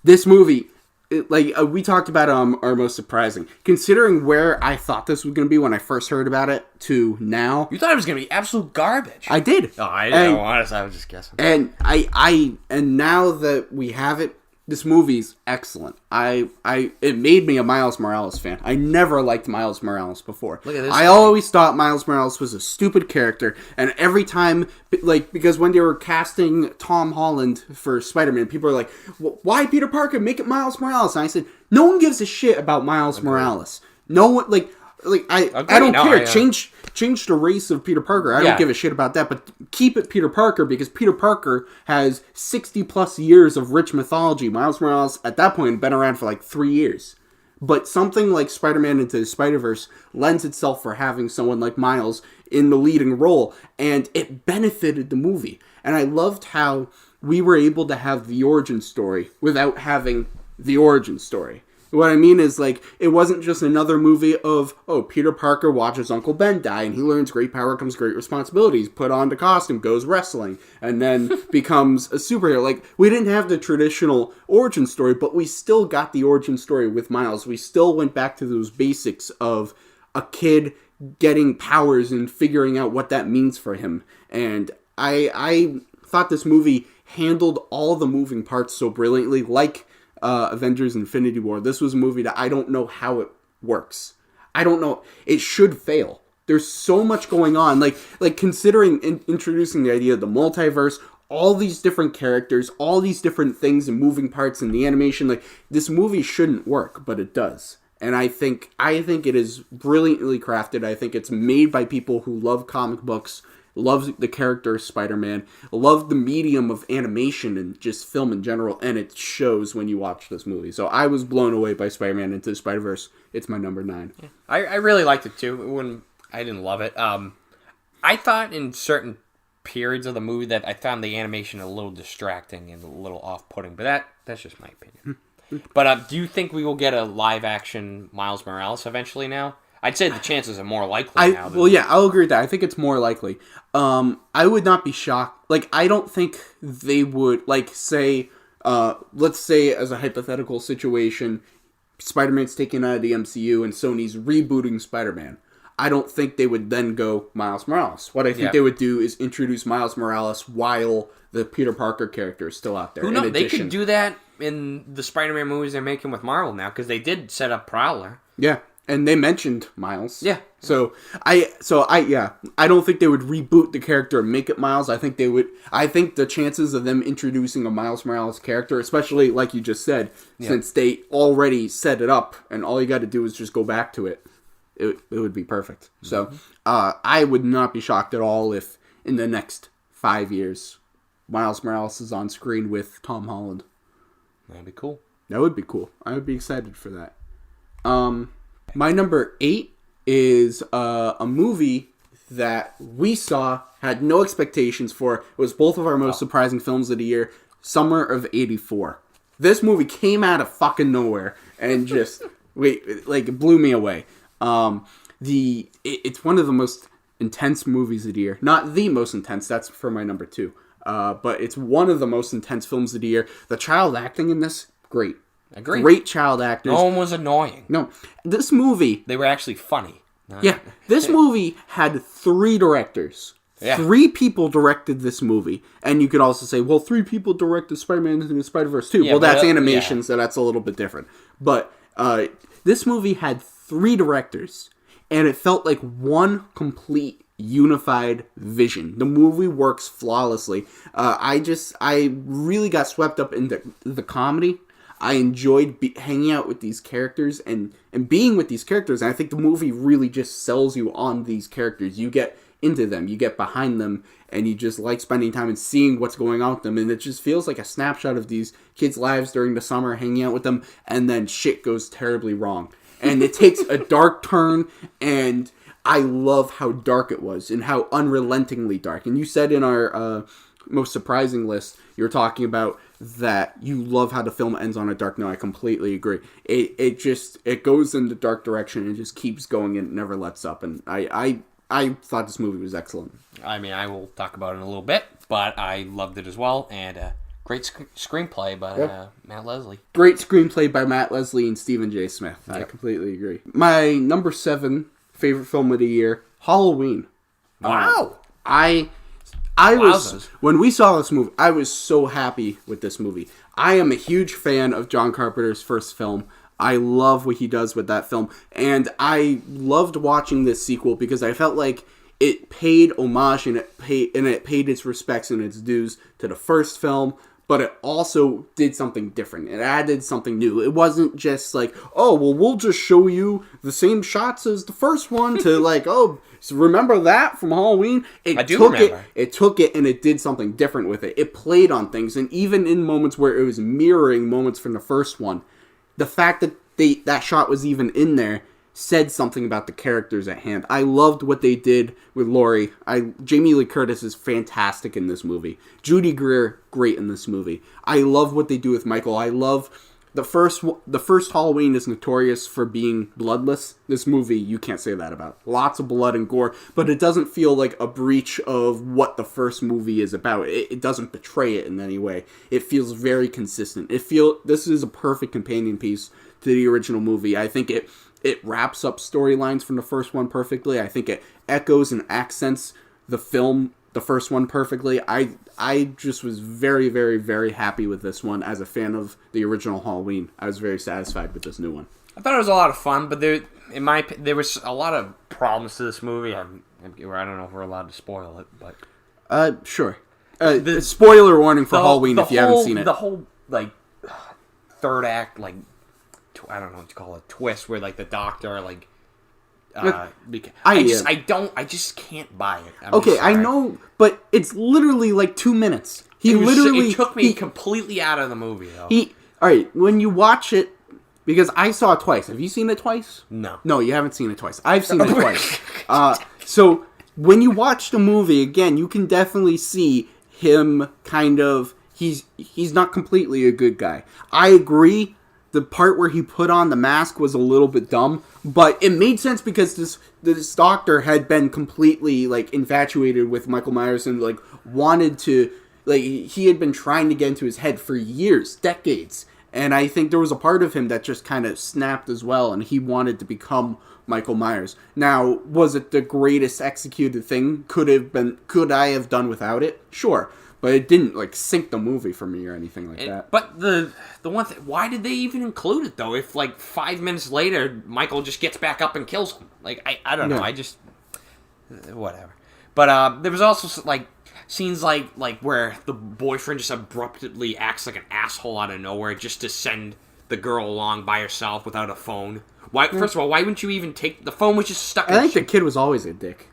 This movie, we talked about our most surprising. Considering where I thought this was going to be when I first heard about it to now. You thought it was going to be absolute garbage. I did. Oh, I know. Honestly, I was just guessing. And and now that we have it, this movie's excellent. It made me a Miles Morales fan. I never liked Miles Morales before. Look at this. I always thought Miles Morales was a stupid character, and every time, because when they were casting Tom Holland for Spider-Man, people were like, "Why Peter Parker? Make it Miles Morales." And I said, "No one gives a shit about Miles Morales. No one I don't care. Change the race of Peter Parker. I don't give a shit about that, but keep it Peter Parker because Peter Parker has 60 plus years of rich mythology. Miles Morales at that point had been around for 3 years. But something like Spider-Man Into the Spider-Verse lends itself for having someone like Miles in the leading role, and it benefited the movie. And I loved how we were able to have the origin story without having the origin story. What I mean is, like, it wasn't just another movie of, oh, Peter Parker watches Uncle Ben die, and he learns great power comes great responsibilities, put on the costume, goes wrestling, and then becomes a superhero. Like, we didn't have the traditional origin story, but we still got the origin story with Miles. We still went back to those basics of a kid getting powers and figuring out what that means for him. And I thought this movie handled all the moving parts so brilliantly, like Avengers Infinity War. This was a movie that I don't know how it works. I don't know. It should fail. There's so much going on. Like considering introducing the idea of the multiverse, all these different characters, all these different things and moving parts in the animation, like, this movie shouldn't work, but it does. And I think it is brilliantly crafted. I think it's made by people who love comic books, love the character Spider-Man, love the medium of animation and just film in general, and it shows when you watch this movie. So I was blown away by Spider-Man Into the Spider-Verse. It's my number 9. Yeah. I really liked it too. I didn't love it. I thought in certain periods of the movie that I found the animation a little distracting and a little off-putting, but that's just my opinion. But do you think we will get a live-action Miles Morales eventually now? I'd say the chances are more likely now. Well, yeah, I'll agree with that. I think it's more likely. I would not be shocked. Like, I don't think they would, like, say, let's say as a hypothetical situation, Spider-Man's taken out of the MCU and Sony's rebooting Spider-Man. I don't think they would then go Miles Morales. What I think they would do is introduce Miles Morales while the Peter Parker character is still out there. Who knows? They could do that in the Spider-Man movies they're making with Marvel now, because they did set up Prowler. Yeah. And they mentioned Miles. Yeah. So I don't think they would reboot the character and make it Miles. I think the chances of them introducing a Miles Morales character, especially like you just said, since they already set it up and all you got to do is just go back to it, it would be perfect. Mm-hmm. So I would not be shocked at all if in the next 5 years Miles Morales is on screen with Tom Holland. That'd be cool. That would be cool. I would be excited for that. My number 8 is a movie that we saw, had no expectations for. It was both of our most surprising films of the year, Summer of '84. This movie came out of fucking nowhere and just, it blew me away. It's one of the most intense movies of the year. Not the most intense, that's for my number 2. But it's one of the most intense films of the year. The child acting in this, great. Agreed. Great child actors. No one was annoying. No. This movie... They were actually funny. Yeah. This movie had 3 directors. Yeah. 3 people directed this movie. And you could also say, well, 3 people directed Spider-Man Into the Spider-Verse too. Yeah, well, that's animation, so that's a little bit different. But this movie had 3 directors. And it felt like one complete unified vision. The movie works flawlessly. I really got swept up into the comedy. I enjoyed hanging out with these characters and being with these characters. And I think the movie really just sells you on these characters. You get into them. You get behind them. And you just like spending time and seeing what's going on with them. And it just feels like a snapshot of these kids' lives during the summer, hanging out with them. And then shit goes terribly wrong. And it takes a dark turn. And I love how dark it was. And how unrelentingly dark. And you said in our most surprising list, you were talking about that you love how the film ends on a dark note. I completely agree. It goes in the dark direction and just keeps going and never lets up. And I thought this movie was excellent. I mean, I will talk about it in a little bit, but I loved it as well. And great screenplay by Matt Leslie. Great screenplay by Matt Leslie and Stephen J. Smith. Yep. I completely agree. My number 7 favorite film of the year, Halloween. Wow. When we saw this movie, I was so happy with this movie. I am a huge fan of John Carpenter's first film. I love what he does with that film. And I loved watching this sequel because I felt like it paid homage and it paid its respects and its dues to the first film, but it also did something different. It added something new. It wasn't just like, oh, well, we'll just show you the same shots as the first one to like, oh, so remember that from Halloween? I do remember. It took it and it did something different with it. It played on things, and even in moments where it was mirroring moments from the first one, the fact that that shot was even in there said something about the characters at hand. I loved what they did with Laurie. Jamie Lee Curtis is fantastic in this movie. Judy Greer, great in this movie. I love what they do with Michael. I love the first Halloween is notorious for being bloodless. This movie, you can't say that about. Lots of blood and gore, but it doesn't feel like a breach of what the first movie is about. It doesn't betray it in any way. It feels very consistent. This is a perfect companion piece to the original movie. I think it wraps up storylines from the first one perfectly. I think it echoes and accents the first one perfectly. I just was very, very, very happy with this one. As a fan of the original Halloween, I was very satisfied with this new one. I thought it was a lot of fun, but there was a lot of problems to this movie. I don't know if we're allowed to spoil it, but sure. Spoiler warning for Halloween if you haven't seen it. The whole like third act, like I don't know what you call it, twist where like the doctor like. I just can't buy it. Okay, I know, but it's literally like 2 minutes. It took me completely out of the movie, though. Alright, when you watch it, because I saw it twice. Have you seen it twice? No. No, you haven't seen it twice. I've seen it twice. So, when you watch the movie, again, you can definitely see him kind of... He's not completely a good guy. I agree. The part where he put on the mask was a little bit dumb, but it made sense because this doctor had been completely like infatuated with Michael Myers and like wanted to, like, he had been trying to get into his head for years, decades. And I think there was a part of him that just kind of snapped as well, and he wanted to become Michael Myers. Now, was it the greatest executed thing? Could I have done without it? Sure. But it didn't, like, sink the movie for me or anything like that. But the one thing... Why did they even include it, though? If, like, 5 minutes later, Michael just gets back up and kills him. Like, I don't know. I just... Whatever. But there was also, like, scenes like where the boyfriend just abruptly acts like an asshole out of nowhere just to send the girl along by herself without a phone. Why? First of all, why wouldn't you even take... The phone was just stuck in... I think the kid was always a dick.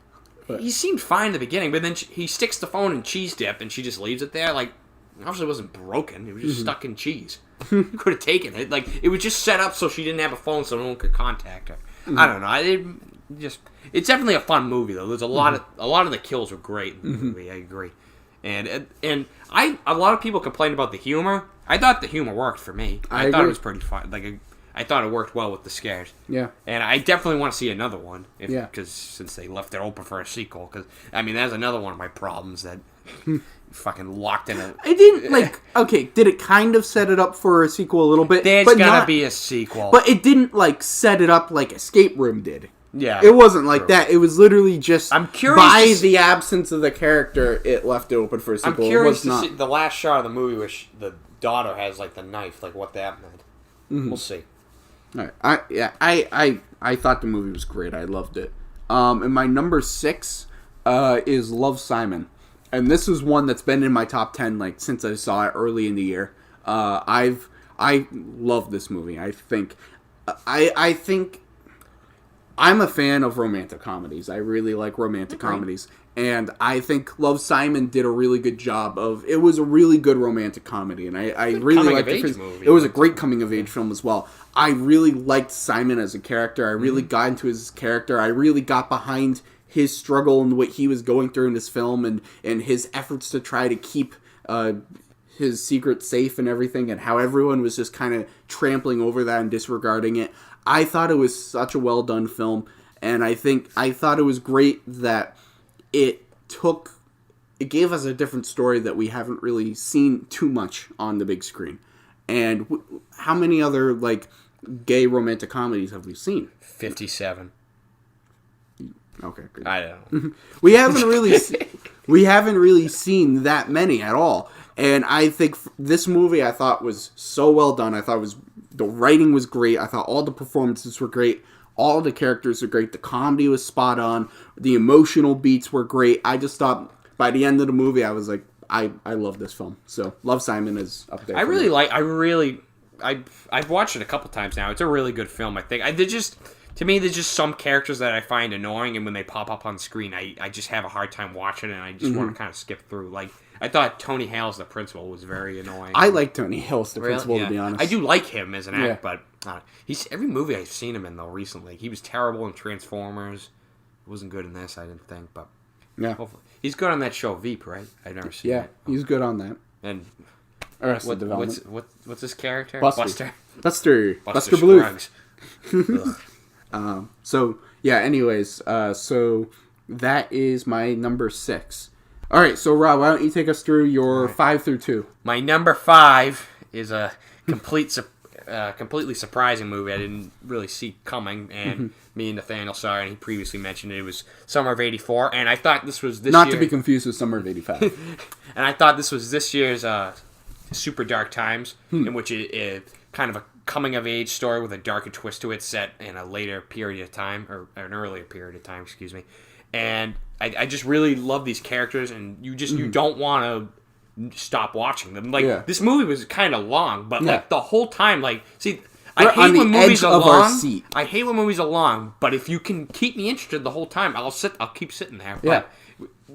But he seemed fine in the beginning, but then he sticks the phone in cheese dip, and she just leaves it there. Like, obviously it wasn't broken. It was just stuck in cheese. Could have taken it. Like, it was just set up so she didn't have a phone so no one could contact her. I don't know. It's definitely a fun movie, though. There's a lot of the kills were great in the movie. I agree. And a lot of people complained about the humor. I thought the humor worked for me. I thought it was pretty fun. Like, I thought it worked well with the scares. Yeah. And I definitely want to see another one. Because since they left it open for a sequel. Because, I mean, that's another one of my problems that fucking locked in a... I didn't, like... Okay, did it kind of set it up for a sequel a little bit? There's gotta be a sequel. But it didn't, like, set it up like Escape Room did. Yeah. It wasn't like that. It was literally just... I'm curious by the absence of the character, it left it open for a sequel. I'm curious to see the last shot of the movie where the daughter has, like, the knife, like, what that meant. We'll see. All right. I thought the movie was great. I loved it. And my number 6 is Love, Simon. And this is one that's been in my top 10 like since I saw it early in the year. I love this movie. I think I'm a fan of romantic comedies. I really like romantic comedies. And I think Love, Simon did a really good job of... It was a really good romantic comedy, and I really liked it. It was a great coming-of-age film as well. I really liked Simon as a character. I really got into his character. I really got behind his struggle and what he was going through in this film and his efforts to try to keep his secret safe and everything, and how everyone was just kind of trampling over that and disregarding it. I thought it was such a well-done film, and I thought it was great that... It gave us a different story that we haven't really seen too much on the big screen. And how many other, like, gay romantic comedies have we seen? 57. Okay, good. I don't know. we haven't really seen that many at all. And I think this movie I thought was so well done. I thought the writing was great. I thought all the performances were great. All the characters are great. The comedy was spot on. The emotional beats were great. I just thought by the end of the movie, I was like, I love this film. So, Love, Simon is up there. I've watched it a couple times now. It's a really good film, I think. To me, there's just some characters that I find annoying, and when they pop up on screen, I just have a hard time watching it, and I just want to kind of skip through. Like, I thought Tony Hale's the principal was very annoying. I like Tony Hale's the principal, to be honest. I do like him as an actor, but he's every movie I've seen him in, though, recently. He was terrible in Transformers. Wasn't good in this, I didn't think, but hopefully. He's good on that show, Veep, right? I've never seen it. Yeah, he's good on that. And Arrested Development. What's his character? Buster. Buster Bluth. Scruggs. So yeah. Anyways, so that is my number 6. All right. So Rob, why don't you take us through your 5 through 2? My number 5 is a completely surprising movie I didn't really see coming, and me and Nathanael saw it, and he previously mentioned it was Summer of '84, and I thought this was this Not year. to be confused with Summer of '85. And I thought this was this year's Super Dark Times, in which it kind of a coming-of-age story with a darker twist to it, set in a later period of time, or an earlier period of time, excuse me. And I just really love these characters, and you don't want to stop watching them. Like, this movie was kind of long, but like the whole time, like, see, I hate when movies are long. I hate when movies are long, but if you can keep me interested the whole time, I'll keep sitting there. But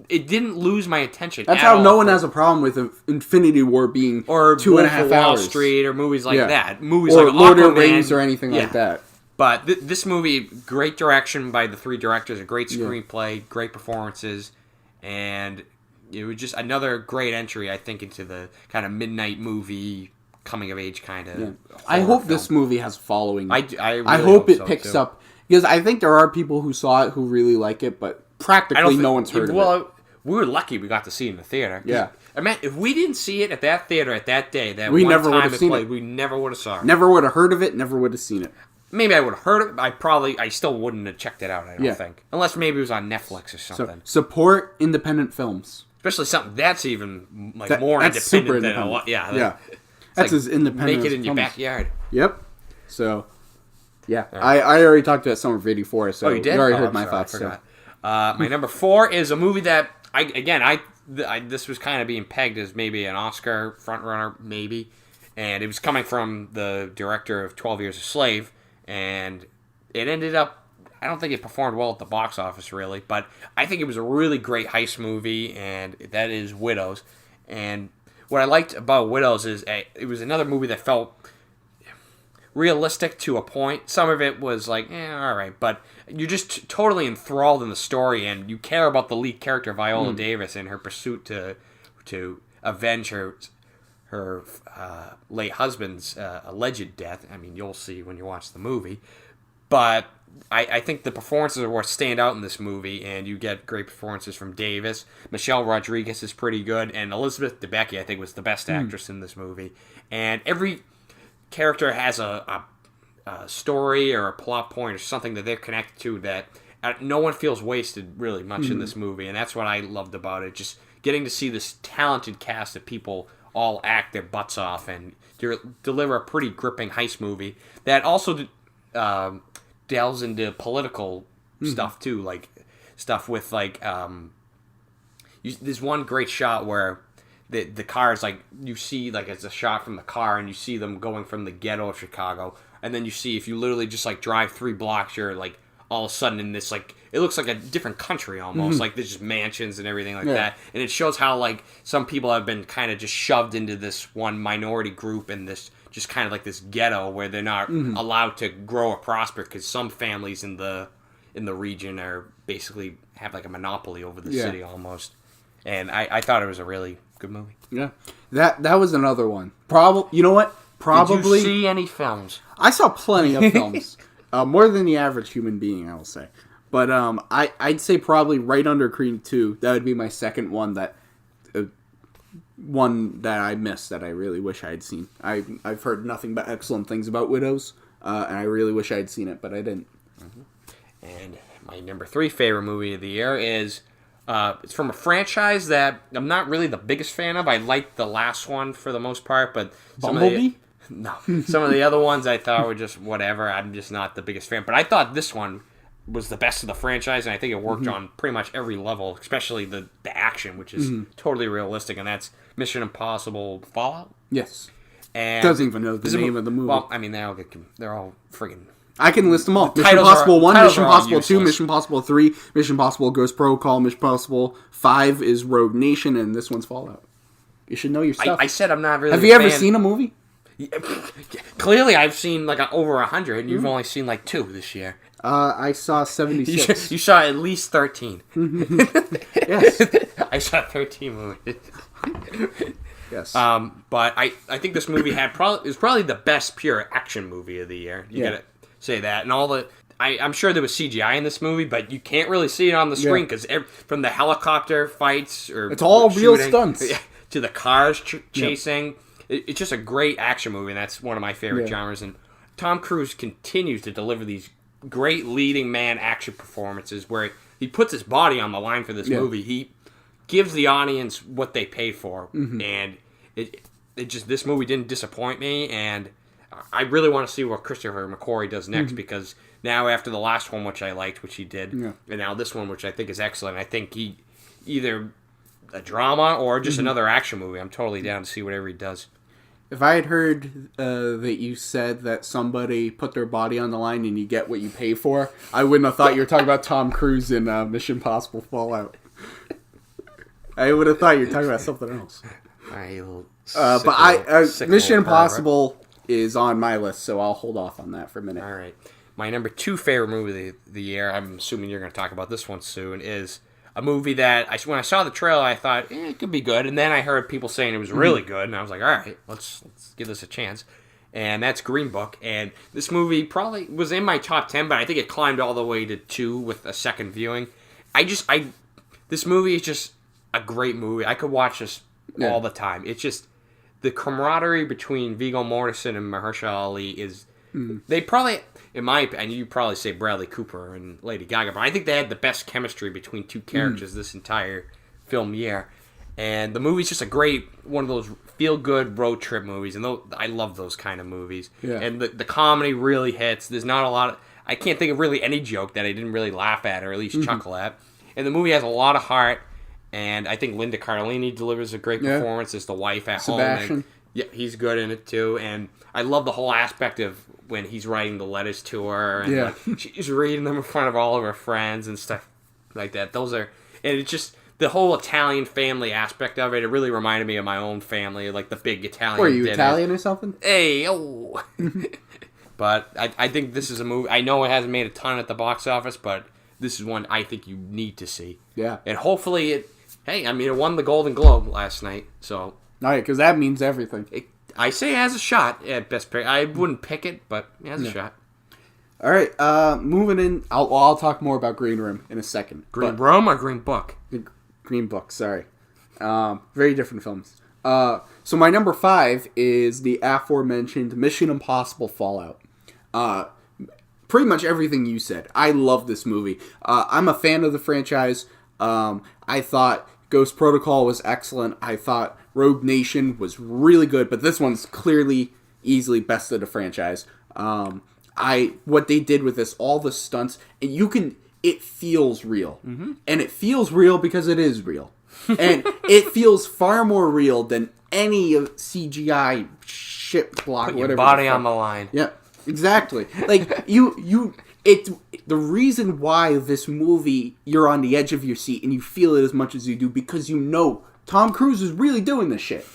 it didn't lose my attention. That's how no one has a problem with Infinity War being or 2.5 Wall hours. Street or movies like that. Movies or like Lord Aquaman, of the Rings or anything like that. But this movie, great direction by the 3 directors, a great screenplay, great performances, and it was just another great entry, I think, into the kind of midnight movie, coming of age kind of. I hope this movie has following. I really hope it so, picks too. up, because I think there are people who saw it who really like it, but practically no one's heard of it. Well, we were lucky we got to see it in the theater. Yeah. I mean, if we didn't see it at that theater at that day, we one never would time have seen played, it. we never would have saw it. Never would have heard of it. Never would have seen it. Maybe I would have heard of it. I still wouldn't have checked it out, I don't think. Unless maybe it was on Netflix or something. So, support independent films. Especially something that's even like That's more independent super than independent. a lot. Yeah. Yeah. That's like as independent make it as in your films. backyard. Yep. So, yeah. I already talked about Summer of '84, so you did? already Oh, heard I'm my sorry, thoughts. I forgot. My number 4 is a movie that, this was kind of being pegged as maybe an Oscar frontrunner, maybe. And it was coming from the director of 12 Years a Slave. And it ended up, I don't think it performed well at the box office, really. But I think it was a really great heist movie, and that is Widows. And what I liked about Widows is it was another movie that felt realistic to a point. Some of it was like, all right, but you're just totally enthralled in the story, and you care about the lead character, Viola Davis, and her pursuit to avenge her late husband's alleged death. I mean, you'll see when you watch the movie. But I think the performances are what stand out in this movie, and you get great performances from Davis. Michelle Rodriguez is pretty good, and Elizabeth Debicki, I think, was the best actress in this movie. And every character has a story or a plot point or something that they're connected to that no one feels wasted really much in this movie, and that's what I loved about it. Just getting to see this talented cast of people all act their butts off and deliver a pretty gripping heist movie that also delves into political stuff too, like stuff with like there's one great shot where the car is like, you see like it's a shot from the car and you see them going from the ghetto of Chicago, and then you see, if you literally just like drive 3 blocks, you're like all of a sudden in this, like, it looks like a different country almost. Like there's just mansions and everything like that, and it shows how like some people have been kind of just shoved into this one minority group in this just kind of like this ghetto where they're not allowed to grow or prosper, because some families in the region are basically have like a monopoly over the city almost. And I thought it was a really good movie. Yeah, that was another one. You know what? Probably. Did you see any films? I saw plenty of films, more than the average human being, I will say. But I'd say probably right under Creed 2. That would be my second one that I missed that I really wish I had seen. I've heard nothing but excellent things about Widows, and I really wish I had seen it, but I didn't. And my number 3 favorite movie of the year is it's from a franchise that I'm not really the biggest fan of. I liked the last one for the most part, but Bumblebee? Some of the other ones I thought were just whatever. I'm just not the biggest fan. But I thought this one was the best of the franchise, and I think it worked on pretty much every level, especially the action, which is totally realistic, and that's Mission Impossible Fallout. Yes. And doesn't even know the name of the movie. Well, I mean, they're all friggin'... I can list them all. The Mission Impossible 1, Mission Impossible 2, useless. Mission Impossible 3, Mission Impossible Ghost Protocol, Mission Impossible 5 is Rogue Nation, and this one's Fallout. You should know your stuff. I said I'm not really Have a you ever fan. seen a movie? Clearly, I've seen like over 100, and you've only seen like 2 this year. I saw 76. You saw at least 13. Yes. I saw 13 movies. Yes. But I think this movie is probably the best pure action movie of the year. You gotta say that. And all the... I'm sure there was CGI in this movie, but you can't really see it on the screen because from the helicopter fights or it's all real stunts to the cars chasing. It's just a great action movie, and that's one of my favorite genres. And Tom Cruise continues to deliver these great leading man action performances where he puts his body on the line for this movie. He gives the audience what they pay for, and this movie didn't disappoint me. And I really want to see what Christopher McQuarrie does next because now after the last one, which I liked, which he did, and now this one, which I think is excellent, I think he either a drama or just another action movie. I'm totally down to see whatever he does. If I had heard that you said that somebody put their body on the line and you get what you pay for, I wouldn't have thought you were talking about Tom Cruise in Mission Impossible Fallout. I would have thought you were talking about something else. Mission Impossible is on my list, so I'll hold off on that for a minute. All right. My number 2 favorite movie of the year, I'm assuming you're going to talk about this one soon, is a movie that when I saw the trailer, I thought it could be good, and then I heard people saying it was really good, and I was like, all right, let's give this a chance. And that's Green Book, and this movie probably was in my top 10, but I think it climbed all the way to 2 with a second viewing. This movie is just a great movie. I could watch this all the time. It's just the camaraderie between Viggo Mortensen and Mahershala Ali is they probably, in my opinion, you probably say Bradley Cooper and Lady Gaga, but I think they had the best chemistry between two characters this entire film year. And the movie's just a great one of those feel-good road trip movies, and I love those kind of movies. Yeah. And the comedy really hits. There's not a lot of... I can't think of really any joke that I didn't really laugh at or at least chuckle at. And the movie has a lot of heart, and I think Linda Cardellini delivers a great performance as the wife at Sebastian. home. And, he's good in it, too. And I love the whole aspect of when he's writing the letters to her, and like, she's reading them in front of all of her friends and stuff like that. And it's just... The whole Italian family aspect of it, it really reminded me of my own family, like the big Italian Were you dinner. Italian or something? Hey, oh. But I think this is a movie, I know it hasn't made a ton at the box office, but this is one I think you need to see. Yeah. And hopefully it won the Golden Globe last night, so. All right, because that means everything. I say it has a shot at Best Picture. I wouldn't pick it, but it has a shot. All right, moving in. I'll talk more about Green Room in a second. Green Room or Green Book? Green Book, sorry. Very different films. So my number 5 is the aforementioned Mission Impossible Fallout. Pretty much everything you said. I love this movie. I'm a fan of the franchise. I thought Ghost Protocol was excellent. I thought Rogue Nation was really good, but this one's clearly, easily best of the franchise. What they did with this, all the stunts, and it feels real. Mm-hmm. And it feels real because it is real. And it feels far more real than any CGI shit block. Put your body on the line. Yeah, exactly. Like, the reason why this movie, you're on the edge of your seat and you feel it as much as you do because you know Tom Cruise is really doing this shit.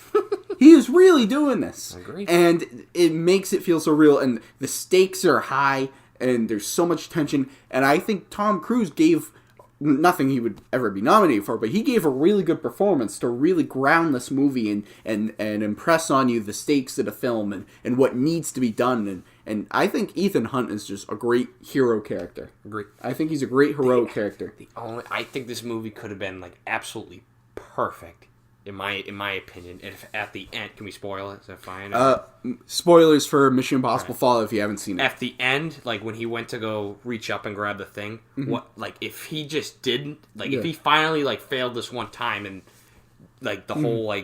He is really doing this. Agreed. And it makes it feel so real, and the stakes are high, and there's so much tension, and I think Tom Cruise gave nothing he would ever be nominated for, but he gave a really good performance to really ground this movie and impress on you the stakes of the film and what needs to be done, and I think Ethan Hunt is just a great hero character. Agreed. I think he's a great heroic character. I think this movie could have been like absolutely perfect. In my opinion, if at the end, can we spoil it? Is that fine? Spoilers for Mission Impossible Fallout if you haven't seen it. At the end, like when he went to go reach up and grab the thing, if he just didn't, if he finally failed this one time and the whole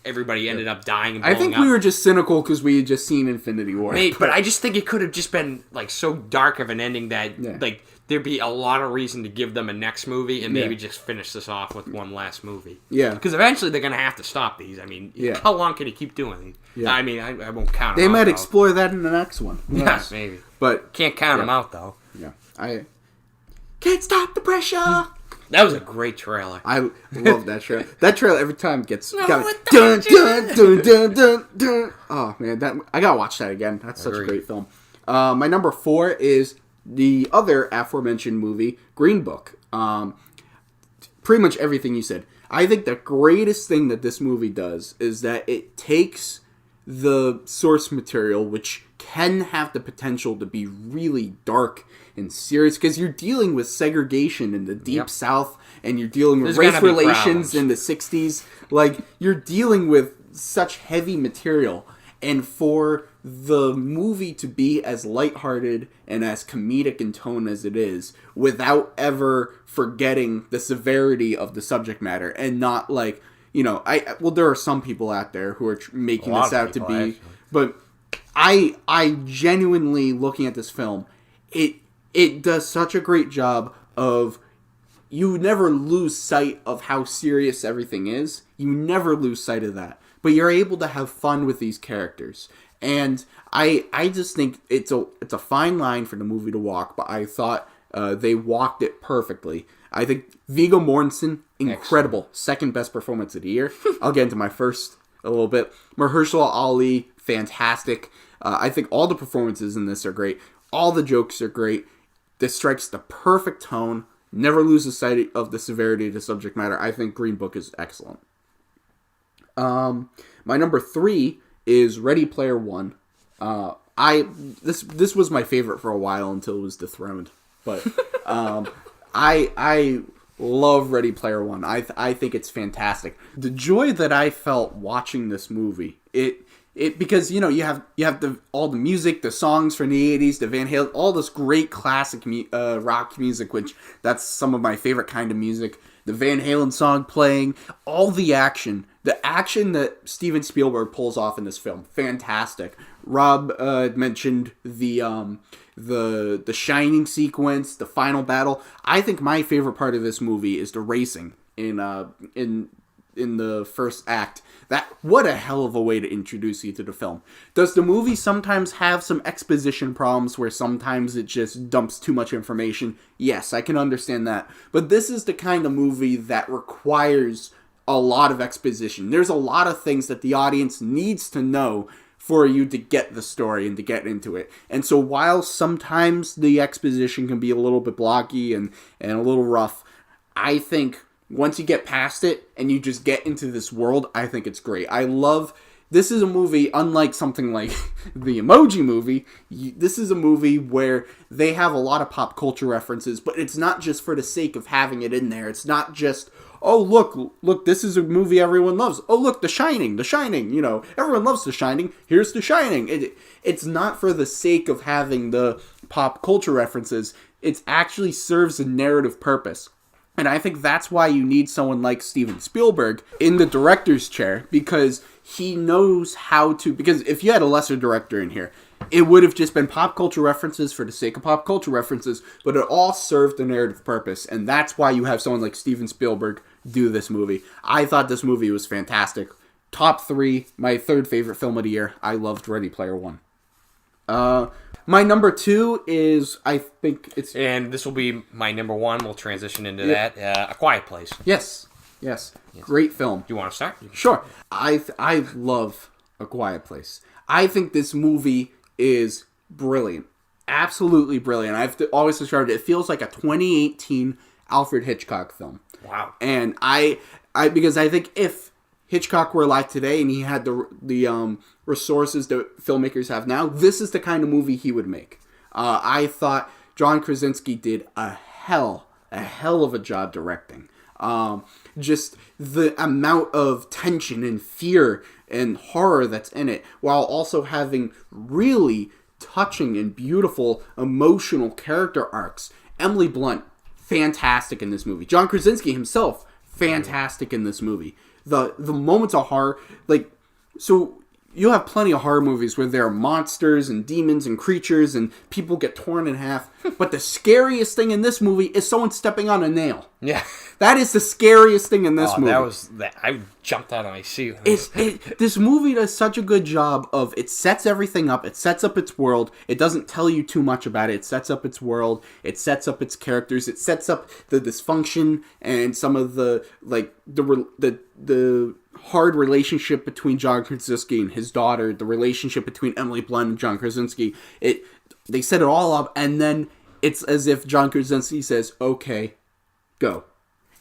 everybody ended up dying and blowing I think up. we were just cynical because we had just seen Infinity War. But I just think it could have just been so dark of an ending that there'd be a lot of reason to give them a next movie and maybe just finish this off with one last movie. Yeah. Because eventually they're going to have to stop these. I mean, how long can you keep doing these? Yeah. I mean, I won't count them out. They might explore that in the next one. Yeah, maybe. But can't count them out, though. Yeah. I can't stop the pressure. That was a great trailer. I love that trailer. That trailer every time gets... dun, dun, dun, dun, dun, dun. Oh, man. I got to watch that again. That's such a great film. My number 4 is... the other aforementioned movie, Green Book. pretty much everything you said. I think the greatest thing that this movie does is that it takes the source material, which can have the potential to be really dark and serious, because you're dealing with segregation in the Deep South, and you're dealing with race relations in the 60s. Like, you're dealing with such heavy material, and for the movie to be as lighthearted and as comedic in tone as it is, without ever forgetting the severity of the subject matter, and not like, you know, there are some people out there who are making this out to be, but I genuinely, looking at this film, it does such a great job of, you never lose sight of how serious everything is. You never lose sight of that, but you're able to have fun with these characters. And I just think it's a fine line for the movie to walk, but I thought they walked it perfectly. I think Viggo Mortensen, incredible. Excellent. Second best performance of the year. I'll get into my first a little bit. Mahershala Ali, fantastic. I think all the performances in this are great. All the jokes are great. This strikes the perfect tone. Never loses sight of the severity of the subject matter. I think Green Book is excellent. My number 3 is Ready Player One. This was my favorite for a while until it was dethroned. But I love Ready Player One. I think it's fantastic. The joy that I felt watching this movie, because, you know, you have all the music, the songs from the 80s, the Van Halen, all this great classic rock music, which that's some of my favorite kind of music. The Van Halen song playing, all the action that Steven Spielberg pulls off in this film, fantastic. Rob mentioned the Shining sequence, the final battle. I think my favorite part of this movie is the racing in the first act. What a hell of a way to introduce you to the film. Does the movie sometimes have some exposition problems where sometimes it just dumps too much information? Yes, I can understand that. But this is the kind of movie that requires a lot of exposition. There's a lot of things that the audience needs to know for you to get the story and to get into it. And so while sometimes the exposition can be a little bit blocky and a little rough, I think once you get past it and you just get into this world, I think it's great. This is a movie, unlike something like the Emoji Movie, this is a movie where they have a lot of pop culture references, but it's not just for the sake of having it in there. It's not just, oh, look, this is a movie everyone loves. Oh, look, The Shining, you know, everyone loves The Shining. Here's The Shining. It's not for the sake of having the pop culture references. It actually serves a narrative purpose. And I think that's why you need someone like Steven Spielberg in the director's chair, because he knows how to, because if you had a lesser director in here, it would have just been pop culture references for the sake of pop culture references, but it all served the narrative purpose, and that's why you have someone like Steven Spielberg do this movie. I thought this movie was fantastic. Top 3, my third favorite film of the year. I loved Ready Player One. My number 2 is, I think it's... And this will be my number 1. We'll transition into that. A Quiet Place. Yes. Great film. Do you want to start? Sure. I love A Quiet Place. I think this movie is brilliant. Absolutely brilliant. I've always described it. It feels like a 2018 Alfred Hitchcock film. Wow. And because I think if Hitchcock were alive today and he had the resources that filmmakers have now, this is the kind of movie he would make. I thought John Krasinski did a hell of a job directing. Just the amount of tension and fear and horror that's in it, while also having really touching and beautiful emotional character arcs. Emily Blunt, fantastic in this movie. John Krasinski himself, fantastic in this movie. The moments of horror, like, so you'll have plenty of horror movies where there are monsters and demons and creatures and people get torn in half, but the scariest thing in this movie is someone stepping on a nail. Yeah. That is the scariest thing in this movie. I jumped out of my seat. This movie does such a good job of, it sets everything up, it sets up its world, it doesn't tell you too much about it, it sets up its world, it sets up its characters, it sets up the dysfunction and some of the hard relationship between John Krasinski and his daughter, the relationship between Emily Blunt and John Krasinski. They set it all up, and then it's as if John Krasinski says, okay, go.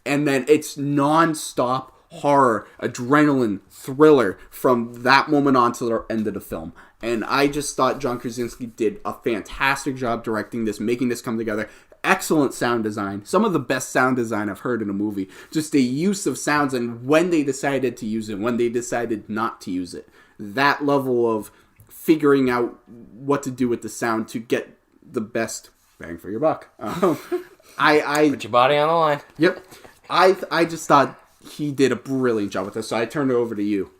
and then it's non-stop horror, adrenaline, thriller from that moment on to the end of the film. And I just thought John Krasinski did a fantastic job directing this, making this come together. Excellent sound design. Some of the best sound design I've heard in a movie. Just the use of sounds and when they decided to use it, when they decided not to use it. That level of figuring out what to do with the sound to get the best bang for your buck. I Put your body on the line. Yep. I just thought he did a brilliant job with this, so I turned it over to you.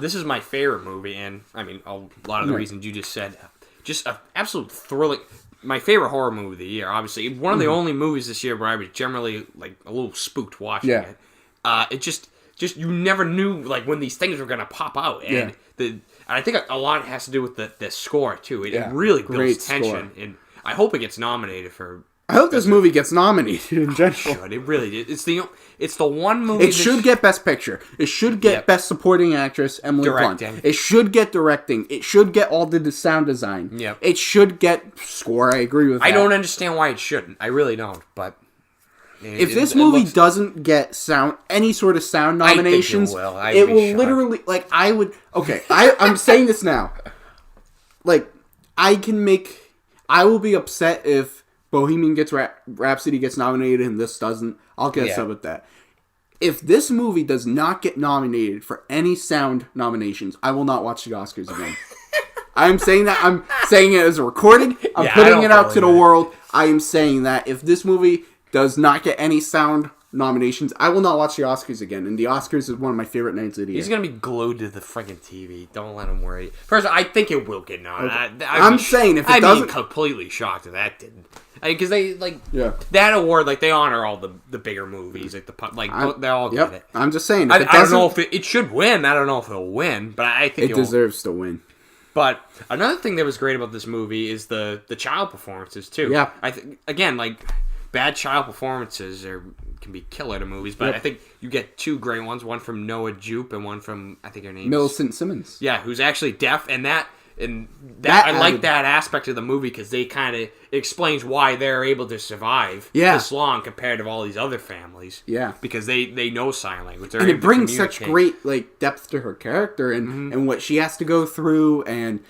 This is my favorite movie, and I mean, a lot of the reasons you just said. Just an absolute thrilling. My favorite horror movie of the year, obviously. One of the only movies this year where I was generally like a little spooked watching it. It just you never knew like when these things were gonna pop out, and I think a lot has to do with the score too. It really builds tension, and I hope it gets nominated for. I hope this movie gets nominated in general. Should. It really did. It's the one movie. It should get Best Picture. It should get Best Supporting Actress, Emily Blunt. It should get directing. It should get all the sound design. Yep. It should get score. I agree with that. I don't understand why it shouldn't. I really don't. But if this movie doesn't get any sort of sound nominations, it will literally I would. Okay, I'm saying this now. Like I will be upset if Bohemian Rhapsody gets nominated and this doesn't. I'll get upset with that. If this movie does not get nominated for any sound nominations, I will not watch the Oscars again. I'm saying that. I'm saying it as a recording. I'm putting it out to the world. I am saying that if this movie does not get any sound nominations, I will not watch the Oscars again. And the Oscars is one of my favorite nights of the year. He's going to be glued to the freaking TV. Don't let him worry. First, I think it will get nominated. Okay. I'm saying if it doesn't... I'd be completely shocked if that didn't. Because they, that award, they honor all the bigger movies. They all get it. I'm just saying. I don't know if it should win. I don't know if it'll win, but I think it deserves to win. But another thing that was great about this movie is the child performances, too. Yeah. I think, again, bad child performances can be killer to movies, but I think you get two great ones, one from Noah Jupe and one from, I think her name's... Millicent Simmons. Yeah, who's actually deaf, and I like that aspect of the movie because they kind of explains why they're able to survive this long compared to all these other families. Yeah. Because they know sign language. And it brings such great depth to her character and what she has to go through, and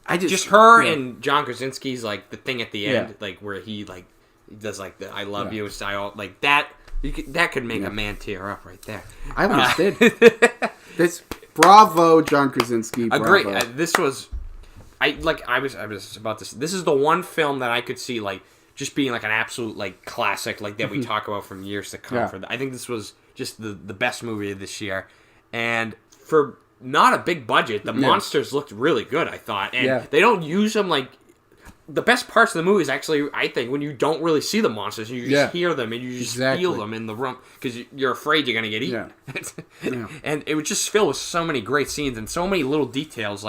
I just her and John Krasinski's the thing at the end, where he does the I love you style, that could make a man tear up right there. I understood. This bravo, John Krasinski. Bravo. Agree. This was, I was about to. This is the one film that I could see just being an absolute classic that we talk about from years to come. Yeah. I think this was just the best movie of this year, and for not a big budget, the monsters looked really good. I thought, and they don't use them the best parts of the movie is actually, I think, when you don't really see the monsters, you just hear them and you just feel them in the room because you're afraid you're going to get eaten. And it was just filled with so many great scenes and so many little details,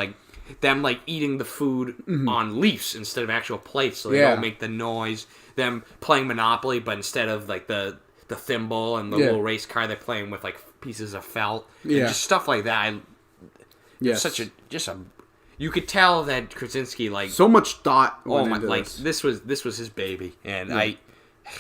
them eating the food on leaves instead of actual plates, so they don't make the noise. Them playing Monopoly, but instead of the thimble and the little race car, they're playing with pieces of felt. And just stuff like that. You could tell that Krasinski so much thought went into this was his baby, and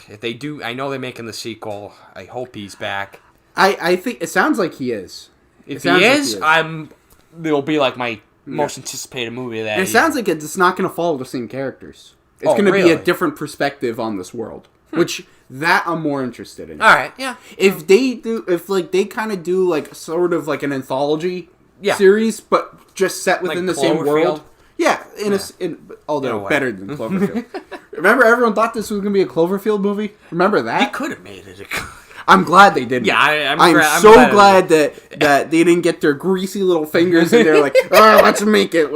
if they do, I know they're making the sequel. I hope he's back. I think it sounds like he is. If he is, it'll be my most anticipated movie of that. And it sounds like it's not going to follow the same characters. It's going to be a different perspective on this world, which that I'm more interested in. All right, yeah. If they kind of do sort of an anthology series, but just set within the same world. Yeah, although better than Cloverfield. Remember, everyone thought this was going to be a Cloverfield movie? Remember that? They could have made it. I'm glad they didn't. Yeah, I'm so glad that they didn't get their greasy little fingers and they're let's make it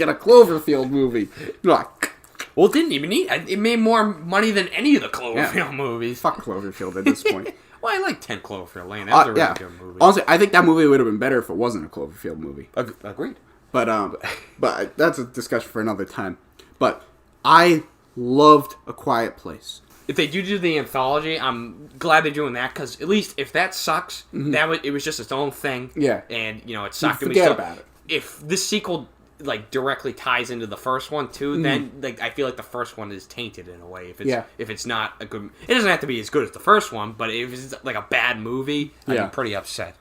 a Cloverfield movie. Well, it didn't even need. It made more money than any of the Cloverfield movies. Fuck Cloverfield at this point. Well, I like 10 Cloverfield Lane. That's a really good movie. Honestly, I think that movie would have been better if it wasn't a Cloverfield movie. Agreed. But that's a discussion for another time. But I loved A Quiet Place. If they do the anthology, I'm glad they're doing that, because at least if that sucks, it was just its own thing. Yeah. And, it sucked. Forget about it. If this sequel like directly ties into the first one too, then like I feel like the first one is tainted in a way. If it's not a good, it doesn't have to be as good as the first one, but if it's like a bad movie, I'd be pretty upset.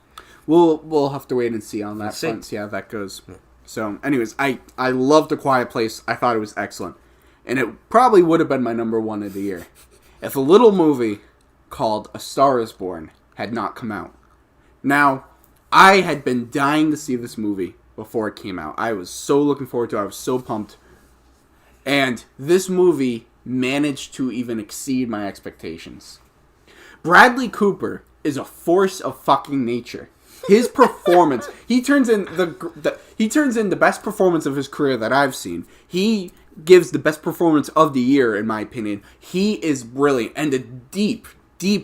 We'll have to wait and see on that front, see how that goes. So, anyways, I loved A Quiet Place. I thought it was excellent, and it probably would have been my number one of the year if a little movie called A Star Is Born had not come out. Now, I had been dying to see this movie before it came out. I was so looking forward to it. I was so pumped. And this movie managed to even exceed my expectations. Bradley Cooper is a force of fucking nature. His performance, he turns in the best performance of his career that I've seen. He gives the best performance of the year, in my opinion. He is brilliant. And the deep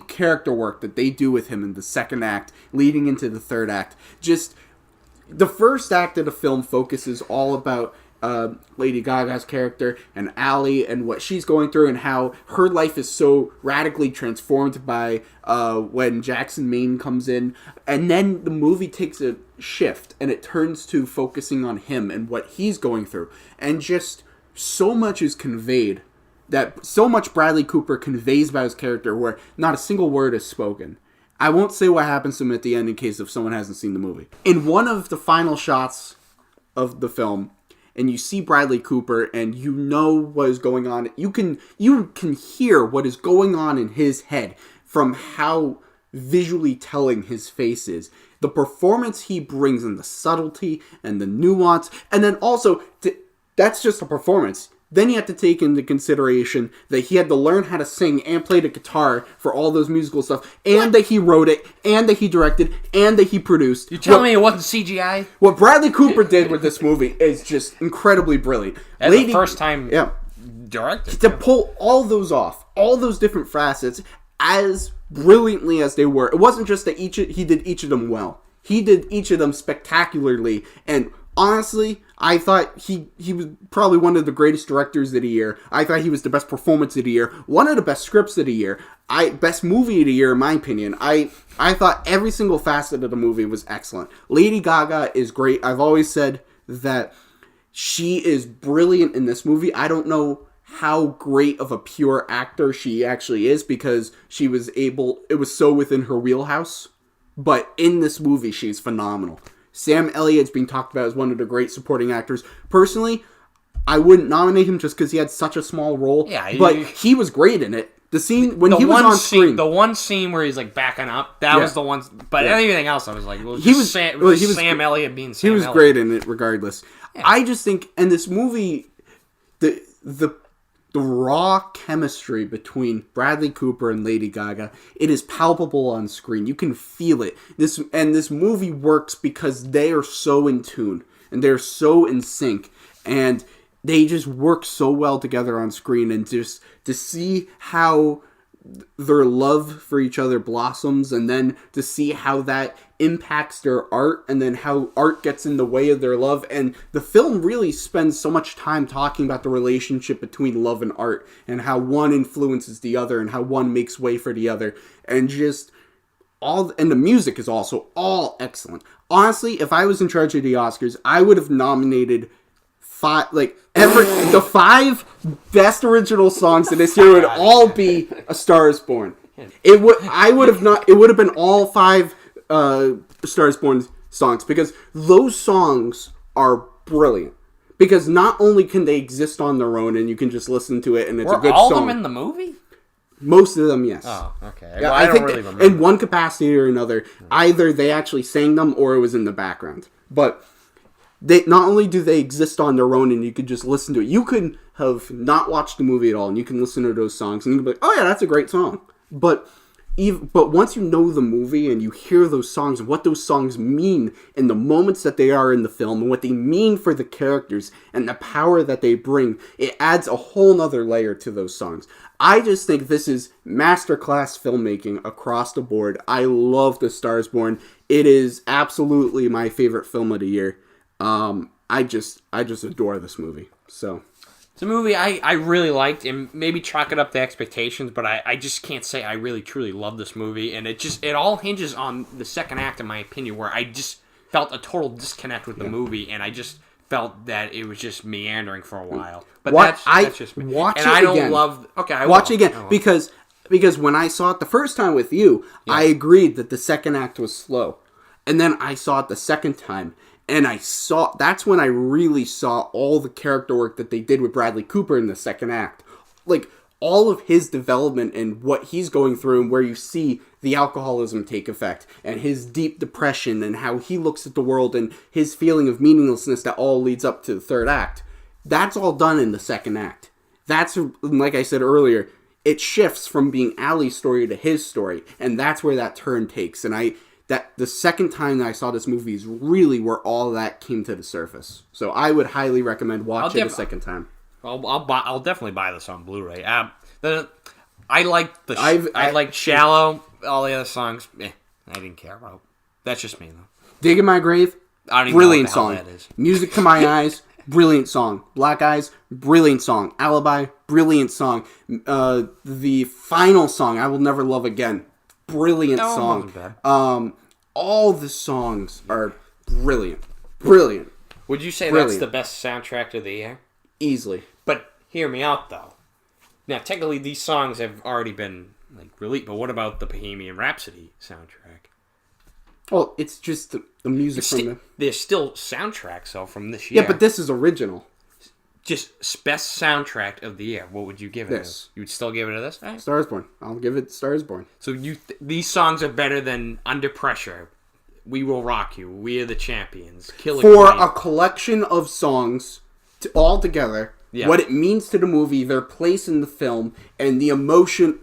character work that they do with him in the second act, leading into the third act. Just, the first act of the film focuses all about Lady Gaga's character and Allie and what she's going through and how her life is so radically transformed by when Jackson Maine comes in. And then the movie takes a shift and it turns to focusing on him and what he's going through. And just so much is conveyed. That so much Bradley Cooper conveys about his character where not a single word is spoken. I won't say what happens to him at the end in case if someone hasn't seen the movie. In one of the final shots of the film, and you see Bradley Cooper and you know what is going on, you can hear what is going on in his head from how visually telling his face is. The performance he brings and the subtlety and the nuance, and then also, that's just a performance. Then you have to take into consideration that he had to learn how to sing and play the guitar for all those musical stuff, and that he wrote it, and that he directed, and that he produced. You telling me it wasn't CGI? What Bradley Cooper did with this movie is just incredibly brilliant. That's the first time directed. To pull all those off, all those different facets, as brilliantly as they were. It wasn't just that he did each of them well. He did each of them spectacularly, and honestly, I thought he was probably one of the greatest directors of the year. I thought he was the best performance of the year. One of the best scripts of the year. Best movie of the year, in my opinion. I thought every single facet of the movie was excellent. Lady Gaga is great. I've always said that she is brilliant in this movie. I don't know how great of a pure actor she actually is because it was so within her wheelhouse. But in this movie, she's phenomenal. Sam Elliott's being talked about as one of the great supporting actors. Personally, I wouldn't nominate him just because he had such a small role. Yeah, but he was great in it. The scene when he was on screen, the one scene where he's like backing up, that was the one. But everything else, I was like, well, he was Sam Elliott being Sam Elliott. He was great in it, regardless. Yeah. I just think, in this movie, the raw chemistry between Bradley Cooper and Lady Gaga, it is palpable on screen. You can feel it. This movie works because they are so in tune and they're so in sync, and they just work so well together on screen. And just to see how their love for each other blossoms, and then to see how that impacts their art, and then how art gets in the way of their love. And the film really spends so much time talking about the relationship between love and art, and how one influences the other, and how one makes way for the other, and just and the music is also all excellent. Honestly, if I was in charge of the Oscars, I would have nominated the 5 best original songs of this year would all be A Star Is Born. It would have been all 5 A Star Is Born songs, because those songs are brilliant. Because not only can they exist on their own and you can just listen to it and it's a good song. Were all of them in the movie? Most of them, yes. Oh, okay. Yeah, I don't really remember. In one capacity or another, either they actually sang them or it was in the background. But not only do they exist on their own and you could just listen to it, you could have not watched the movie at all and you can listen to those songs and you can be like, oh yeah, that's a great song. But once you know the movie and you hear those songs and what those songs mean in the moments that they are in the film and what they mean for the characters and the power that they bring, it adds a whole nother layer to those songs. I just think this is masterclass filmmaking across the board. I love The Star Is Born. It is absolutely my favorite film of the year. I just adore this movie. So it's a movie I really liked, and maybe chalk it up to expectations, but I just can't say I really truly love this movie, and it all hinges on the second act, in my opinion, where I just felt a total disconnect with the movie, and I just felt that it was just meandering for a while. But That's just me. Watch and it I don't again. love. Okay, I watch will. it again because when I saw it the first time with you, I agreed that the second act was slow, and then I saw it the second time, and that's when I really saw all the character work that they did with Bradley Cooper in the second act, like all of his development and what he's going through, and where you see the alcoholism take effect, and his deep depression, and how he looks at the world, and his feeling of meaninglessness that all leads up to the third act. That's all done in the second act. That's, like I said earlier, it shifts from being Allie's story to his story, and that's where that turn takes. And the second time that I saw this movie is really where all that came to the surface. So I would highly recommend watching it a second time. I'll definitely buy this on Blu-ray. I like Shallow. All the other songs, I didn't care about. That's just me though. Dig in My Grave, I don't even brilliant know what the song. hell that is. Music to My Eyes, brilliant song. Black Eyes, brilliant song. Alibi, brilliant song. The final song, I Will Never Love Again, brilliant song. Wasn't bad. All the songs are brilliant. Brilliant. Would you say Brilliant. that's the best soundtrack of the year? Easily. But hear me out though. Now, technically, these songs have already been released. But what about the Bohemian Rhapsody soundtrack? Well, it's just the music from the... There's still soundtracks though from this year. Yeah, but this is original. Just best soundtrack of the year. What would you give it? This. You would still give it to this? Right? Stars Born. I'll give it Stars Born. So these songs are better than Under Pressure, We Will Rock You, We Are the Champions, Killer For Queen. a collection of songs all together, what it means to the movie, their place in the film, and the emotion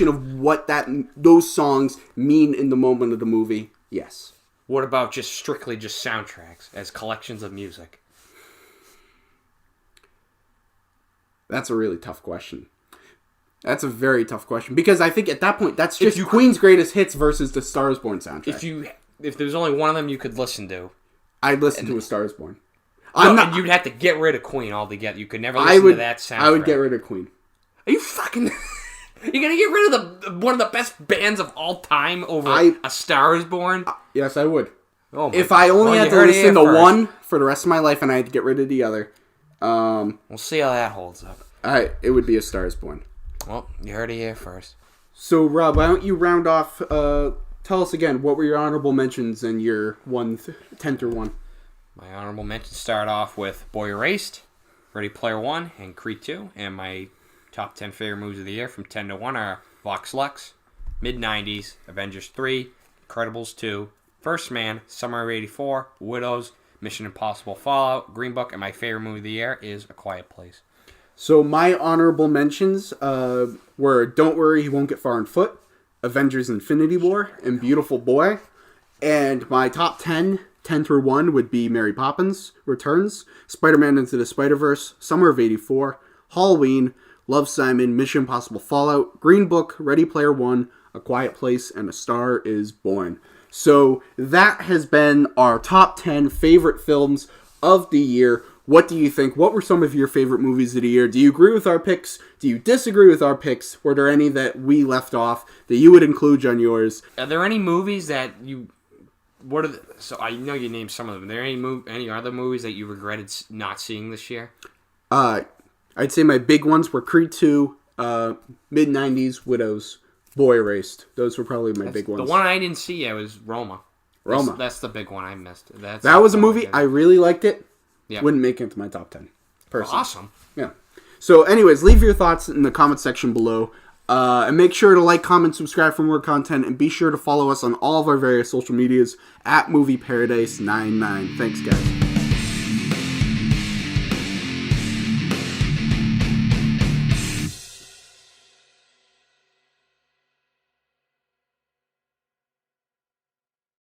of what those songs mean in the moment of the movie. Yes. What about just strictly just soundtracks as collections of music? That's a really tough question. That's a very tough question. Because I think at that point, that's just Queen's greatest hits versus the Stars Born soundtrack. If there's only one of them you could listen to, I'd listen to a Stars Born. And you'd have to get rid of Queen altogether. You could never listen to that soundtrack. I would get rid of Queen. Are you fucking... You're going to get rid of one of the best bands of all time over A Star Is Born? Yes, I would. Oh if I only had to listen to one for the rest of my life and I had to get rid of the other... we'll see how that holds up. It would be A Star Is Born. Well, you heard it here first. So, Rob, why don't you round off... tell us again, what were your honorable mentions and your 10 through 1? My honorable mentions start off with Boy Erased, Ready Player One, and Creed 2. And my top 10 favorite movies of the year from 10 to 1 are Vox Lux, Mid-90s, Avengers 3, Incredibles 2, First Man, Summer of 84, Widows, Mission Impossible Fallout, Green Book, and my favorite movie of the year is A Quiet Place. So my honorable mentions were Don't Worry, He Won't Get Far on Foot, Avengers Infinity War, and Beautiful Boy. And my top 10 through 1 would be Mary Poppins Returns, Spider-Man Into the Spider-Verse, Summer of 84, Halloween, Love, Simon, Mission Impossible Fallout, Green Book, Ready Player One, A Quiet Place, and A Star Is Born. So that has been our top 10 favorite films of the year. What do you think? What were some of your favorite movies of the year? Do you agree with our picks? Do you disagree with our picks? Were there any that we left off that you would include on yours? Are there any movies that you... So I know you named some of them. Are there any other movies that you regretted not seeing this year? I'd say my big ones were Creed 2, Mid-90s, Widows, Boy Erased. Those were probably my big ones. The one I didn't see yet was Roma. That's the big one I missed. That was a movie. I really liked it. Yep. Wouldn't make it into my top 10. Personally. Awesome. Yeah. So anyways, leave your thoughts in the comment section below. And make sure to like, comment, subscribe for more content. And be sure to follow us on all of our various social medias at Movie Paradise 99. Thanks, guys.